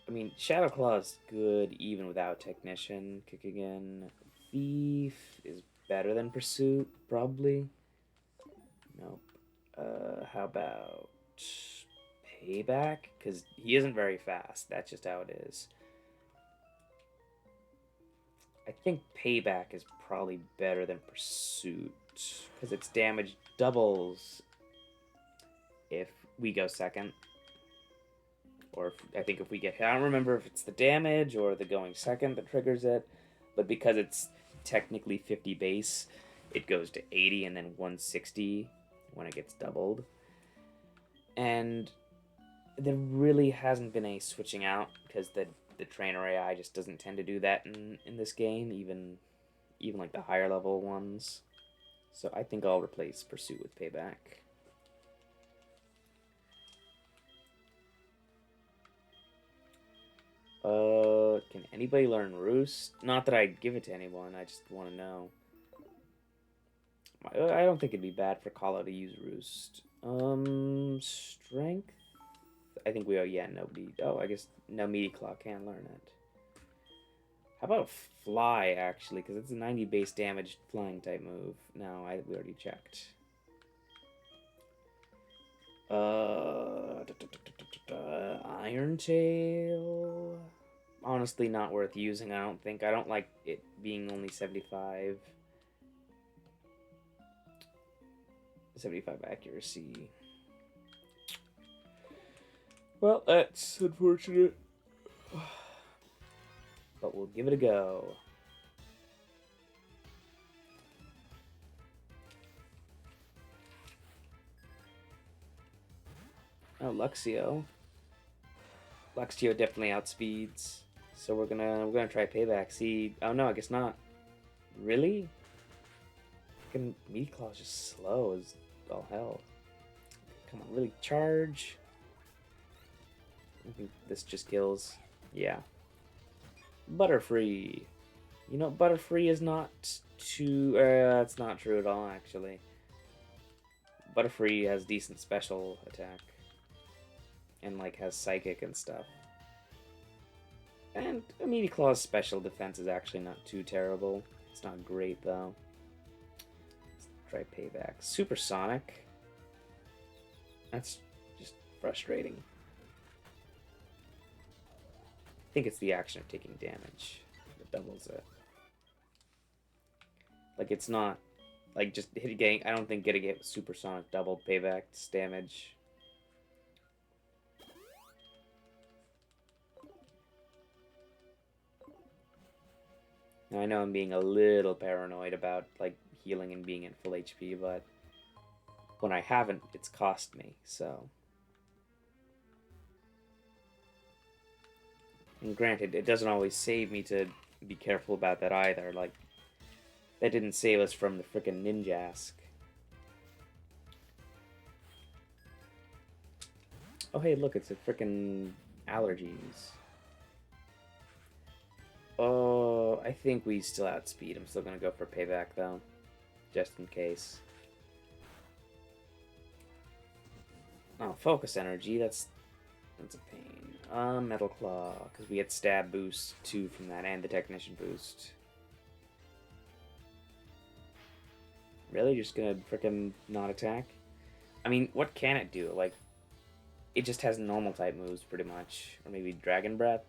I mean, Shadow Claw is good even without Technician. Kick again. Thief is better than Pursuit, probably. Nope. How about Payback? Because he isn't very fast. That's just how it is. I think Payback is probably better than Pursuit. Because its damage doubles if we go second. Or I think if we get hit. I don't remember if it's the damage or the going second that triggers it. But because it's technically 50 base, it goes to 80 and then 160 when it gets doubled. And there really hasn't been a switching out because the trainer AI just doesn't tend to do that in this game, even like the higher level ones. So I think I'll replace Pursuit with Payback. Can anybody learn Roost? Not that I'd give it to anyone, I just want to know. I don't think it'd be bad for Kala to use Roost. Strength? I think nobody... Oh, I guess no Meaty Claw can learn it. How about Fly, actually? Because it's a 90 base damage flying type move. No, we already checked. Iron Tail... Honestly, not worth using, I don't think. I don't like it being only 75 accuracy. Well, that's unfortunate. But we'll give it a go. Oh, Luxio. Luxio definitely outspeeds. So we're gonna try payback. See, oh no, I guess not. Really? Fucking Meat Claw's just slow as all hell. Come on, really charge. I think this just kills. Yeah. Butterfree. You know, Butterfree is not too. That's not true at all, actually. Butterfree has decent special attack. And, like, has psychic and stuff. And Meaty Claw's special defense is actually not too terrible. It's not great, though. Let's try payback. Supersonic. That's just frustrating. I think it's the action of taking damage that doubles it. Like, it's not... Like, just getting... I don't think getting it with Supersonic doubled payback's damage. Now, I know I'm being a little paranoid about, like, healing and being at full HP, but when I haven't, it's cost me, so... And granted, it doesn't always save me to be careful about that either, like, that didn't save us from the frickin' Ninjask. Oh hey, look, it's a frickin' allergies. Oh, I think we still outspeed. I'm still gonna go for payback, though. Just in case. Oh, focus energy, that's a pain. Metal Claw, because we get stab boost, too, from that, and the technician boost. Really? Just gonna frickin' not attack? I mean, what can it do? Like, it just has normal type moves, pretty much. Or maybe Dragon Breath?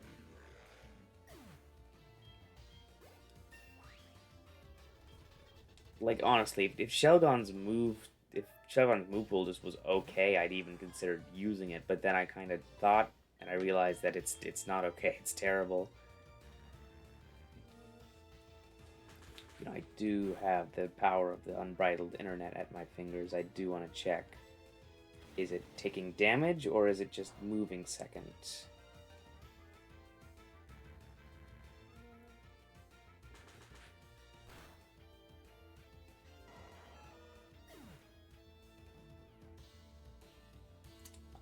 Like, honestly, if Shelgon's move pool just was okay, I'd even consider using it. But then I kind of thought, and I realized that it's not okay. It's terrible. You know, I do have the power of the unbridled internet at my fingers. I do want to check. Is it taking damage, or is it just moving second?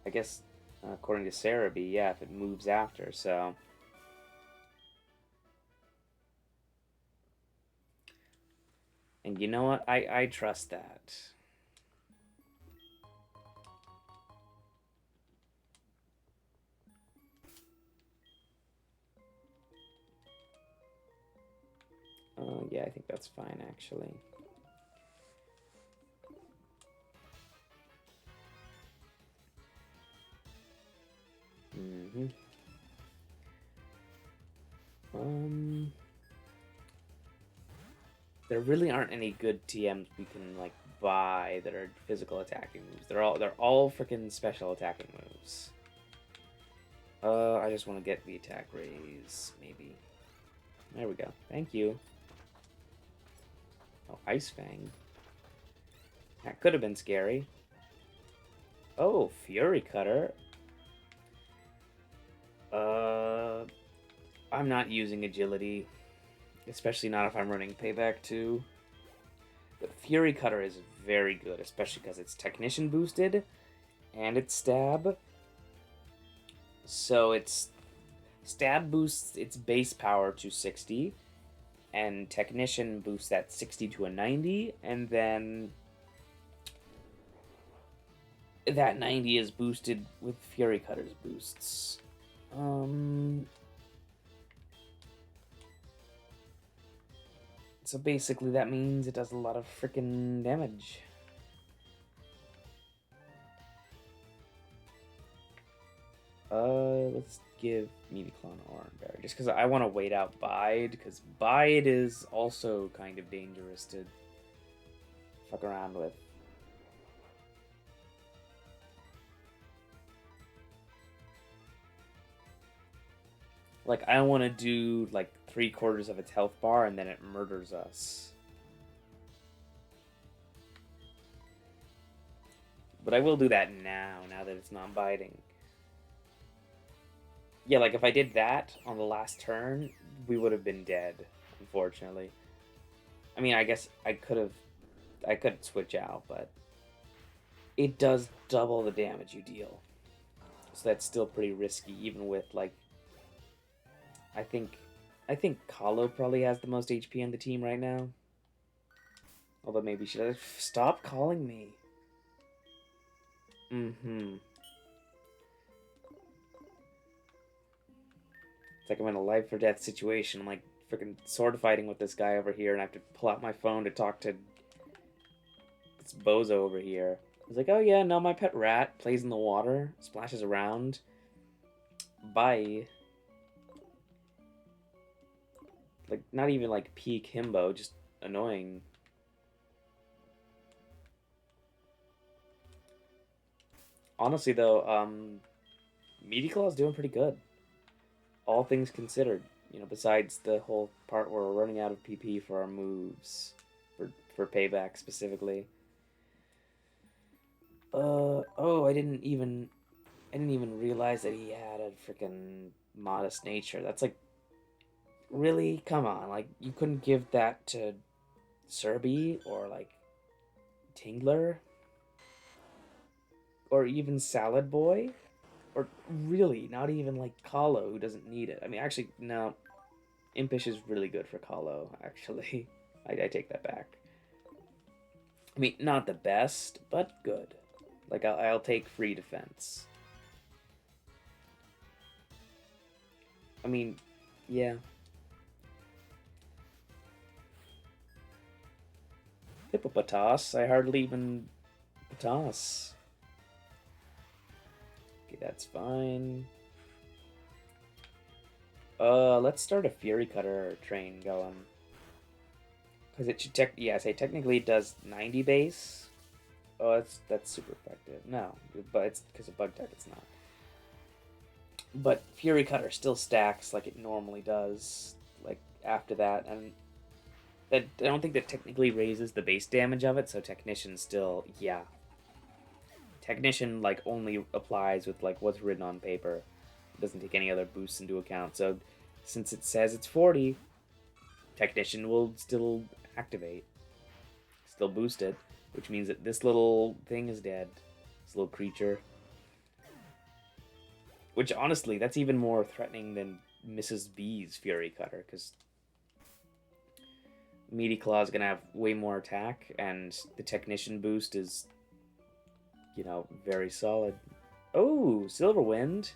I guess, according to Cerebi, yeah, if it moves after, so... And you know what? I trust that. Yeah, I think that's fine, actually. Mm-hmm. There really aren't any good TMs we can, like, buy that are physical attacking moves. They're all freaking special attacking moves. I just want to get the attack raise, maybe. There we go. Thank you. Oh, Ice Fang. That could have been scary. Oh, Fury Cutter. I'm not using agility. Especially not if I'm running payback too. But Fury Cutter is very good, especially because it's technician boosted and it's stab. So it's stab boosts its base power to 60, and technician boosts that 60 to a 90, and then that 90 is boosted with Fury Cutter's boosts. So basically that means it does a lot of freaking damage. Let's give Meatyclaw an Orange Berry, just because I want to wait out Bide, because Bide is also kind of dangerous to fuck around with. Like, I don't want to do, like, 3/4 of its health bar and then it murders us. But I will do that now that it's not biting. Yeah, like, if I did that on the last turn, we would have been dead, unfortunately. I mean, I guess I could switch out, but it does double the damage you deal. So that's still pretty risky, even with, like, I think Kahlo probably has the most HP on the team right now. Although maybe should I stop calling me? Mm-hmm. It's like I'm in a life or death situation. I'm like freaking sword fighting with this guy over here, and I have to pull out my phone to talk to this bozo over here. He's like, oh yeah, no, my pet rat plays in the water, splashes around. Bye. Like, not even like peak himbo, just annoying. Honestly, though, Claw's doing pretty good. All things considered, besides the whole part where we're running out of PP for our moves, for payback specifically. Oh, I didn't even realize that he had a freaking modest nature. That's like, really? Come on, like, you couldn't give that to Serby or like Tingler or even Salad Boy? Or really, not even like Kahlo, who doesn't need it. I mean, actually, no. Impish is really good for Kahlo, actually. I take that back. I mean, not the best, but good. Like, I'll take free defense. I mean, yeah. Hippopotas, I hardly even... Patas. Okay, that's fine. Let's start a Fury Cutter train going. Because it should technically it does 90 base. Oh, that's super effective. No, but it's because of bug type, it's not. But Fury Cutter still stacks like it normally does, like after that, and that I don't think that technically raises the base damage of it. So Technician still, yeah. Technician like only applies with like what's written on paper. It doesn't take any other boosts into account. So since it says it's 40, Technician will still activate, still boost it, which means that this little thing is dead. This little creature. Which, honestly, that's even more threatening than Mrs. B's Fury Cutter, because Meaty Claw is going to have way more attack, and the Technician boost is, very solid. Oh, Silverwind.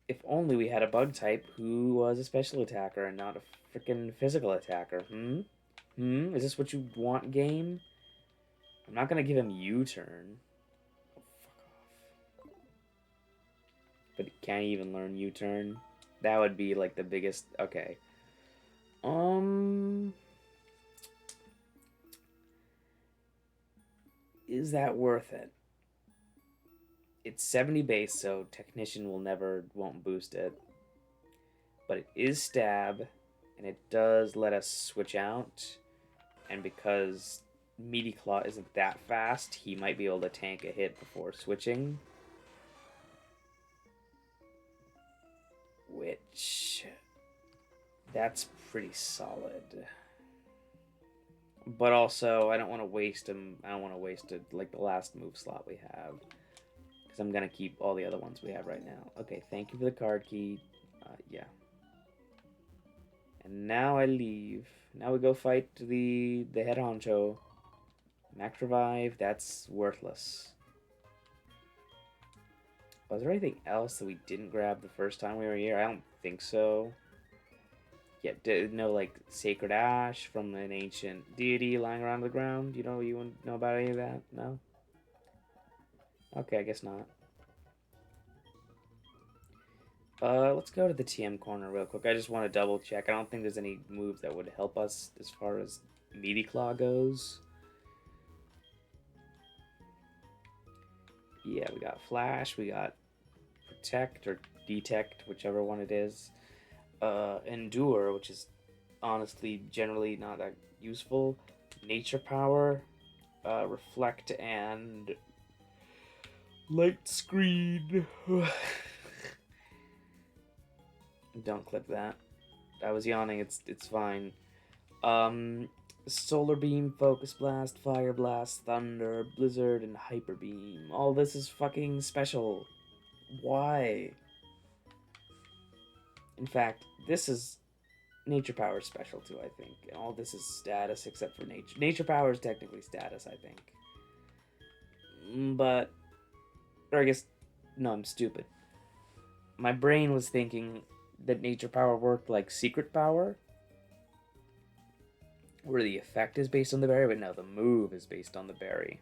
If only we had a bug type who was a special attacker and not a freaking physical attacker. Is this what you want, game? I'm not going to give him U-turn. Oh, fuck off. But can't even learn U-turn. That would be like the biggest. Okay. Is that worth it? It's 70 base, so Technician won't boost it. But it is stab, and it does let us switch out. And because Meaty Claw isn't that fast, he might be able to tank a hit before switching. Which, that's pretty solid. But also, I don't want to waste him. I don't want to waste it like the last move slot we have. Because I'm going to keep all the other ones we have right now. Okay, thank you for the card key. Yeah. And now I leave. Now we go fight the head honcho. Max Revive, that's worthless. Was there anything else that we didn't grab the first time we were here? I don't think so. Yeah, no, like, Sacred Ash from an ancient deity lying around the ground? You wouldn't know about any of that? No? Okay, I guess not. Let's go to the TM corner real quick. I just want to double check. I don't think there's any moves that would help us as far as Meaty Claw goes. Yeah, we got Flash, we got Protect or Detect, whichever one it is. Endure, which is honestly generally not that useful. Nature Power, Reflect, and Light Screen. Don't clip that. I was yawning. It's fine. Um, Solar Beam, Focus Blast, Fire Blast, Thunder, Blizzard, and Hyper Beam. All this is fucking special. Why? In fact, this is Nature Power special too, I think. And all this is status except for Nature. Nature Power is technically status, I think. But, or I guess, no, I'm stupid. My brain was thinking that Nature Power worked like Secret Power, where the effect is based on the berry, but no, the move is based on the berry.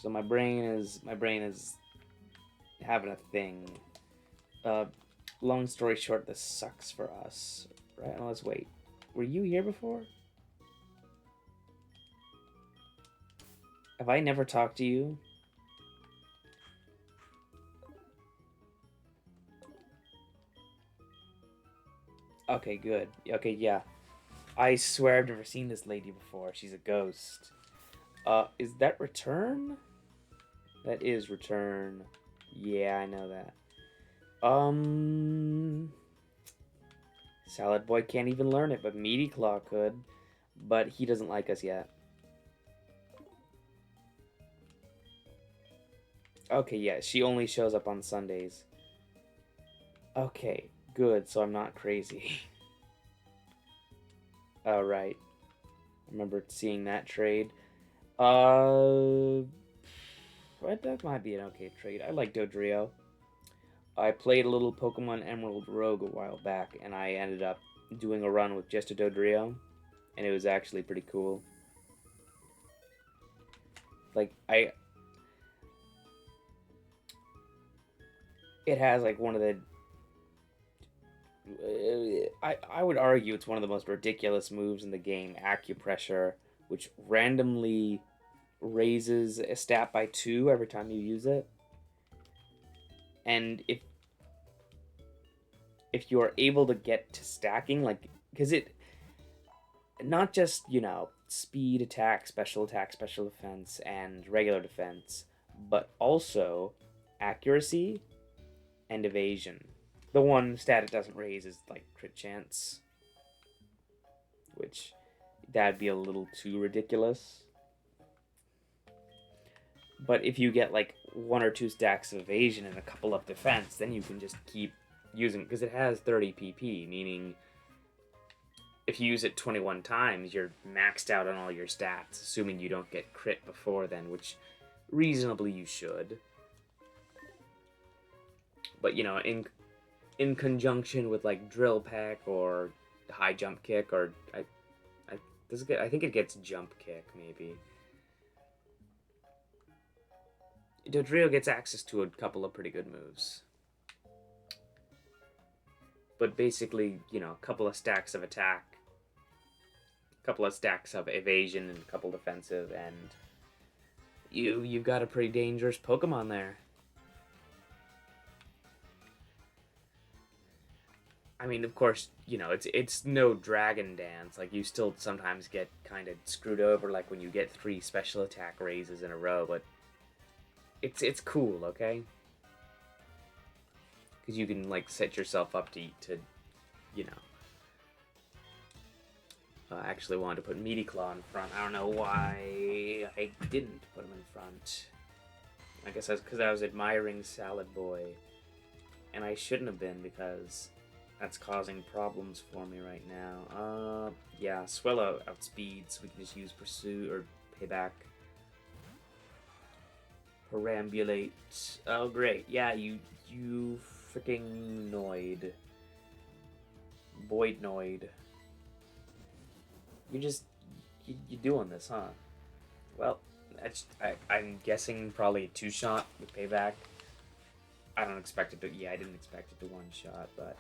So my brain is having a thing. Long story short, this sucks for us, right? Now let's wait. Were you here before? Have I never talked to you? Okay, good. Okay, yeah. I swear I've never seen this lady before. She's a ghost. Is that Return? That is Return. Yeah, I know that. Salad Boy can't even learn it, but Meaty Claw could. But he doesn't like us yet. Okay, yeah, she only shows up on Sundays. Okay, good, so I'm not crazy. Oh, right. I remember seeing that trade. That might be an okay trade. I like Dodrio. I played a little Pokemon Emerald Rogue a while back, and I ended up doing a run with just a Dodrio, and it was actually pretty cool. Like, it has like one of the I would argue it's one of the most ridiculous moves in the game, Acupressure, which randomly raises a stat by 2 every time you use it. And if you are able to get to stacking, like, because it not just, speed, attack, special defense, and regular defense, but also accuracy and evasion. The one stat it doesn't raise is like crit chance, which that'd be a little too ridiculous. But if you get like 1 or 2 stacks of evasion and a couple of defense, then you can just keep using it, because it has 30 PP, meaning if you use it 21 times, you're maxed out on all your stats, assuming you don't get crit before then, which reasonably you should. But in conjunction with like Drill Peck or High Jump Kick, or I think it gets Jump Kick maybe. Dodrio gets access to a couple of pretty good moves. But basically, a couple of stacks of attack, a couple of stacks of evasion, and a couple defensive, and you've got a pretty dangerous Pokemon there. I mean, of course, it's no Dragon Dance. Like, you still sometimes get kind of screwed over, like when you get 3 special attack raises in a row, but it's cool, okay? Because you can, like, set yourself up to I actually wanted to put Meaty Claw in front. I don't know why I didn't put him in front. I guess that's because I was admiring Salad Boy. And I shouldn't have been, because that's causing problems for me right now. Yeah, Swellow outspeeds, so we can just use Pursue or Payback. Perambulate. Oh, great. Yeah, you freaking Noid. Boydnoid. You're doing this, huh? Well, I'm guessing probably 2-shot with Payback. I don't expect it to, I didn't expect it to 1-shot, but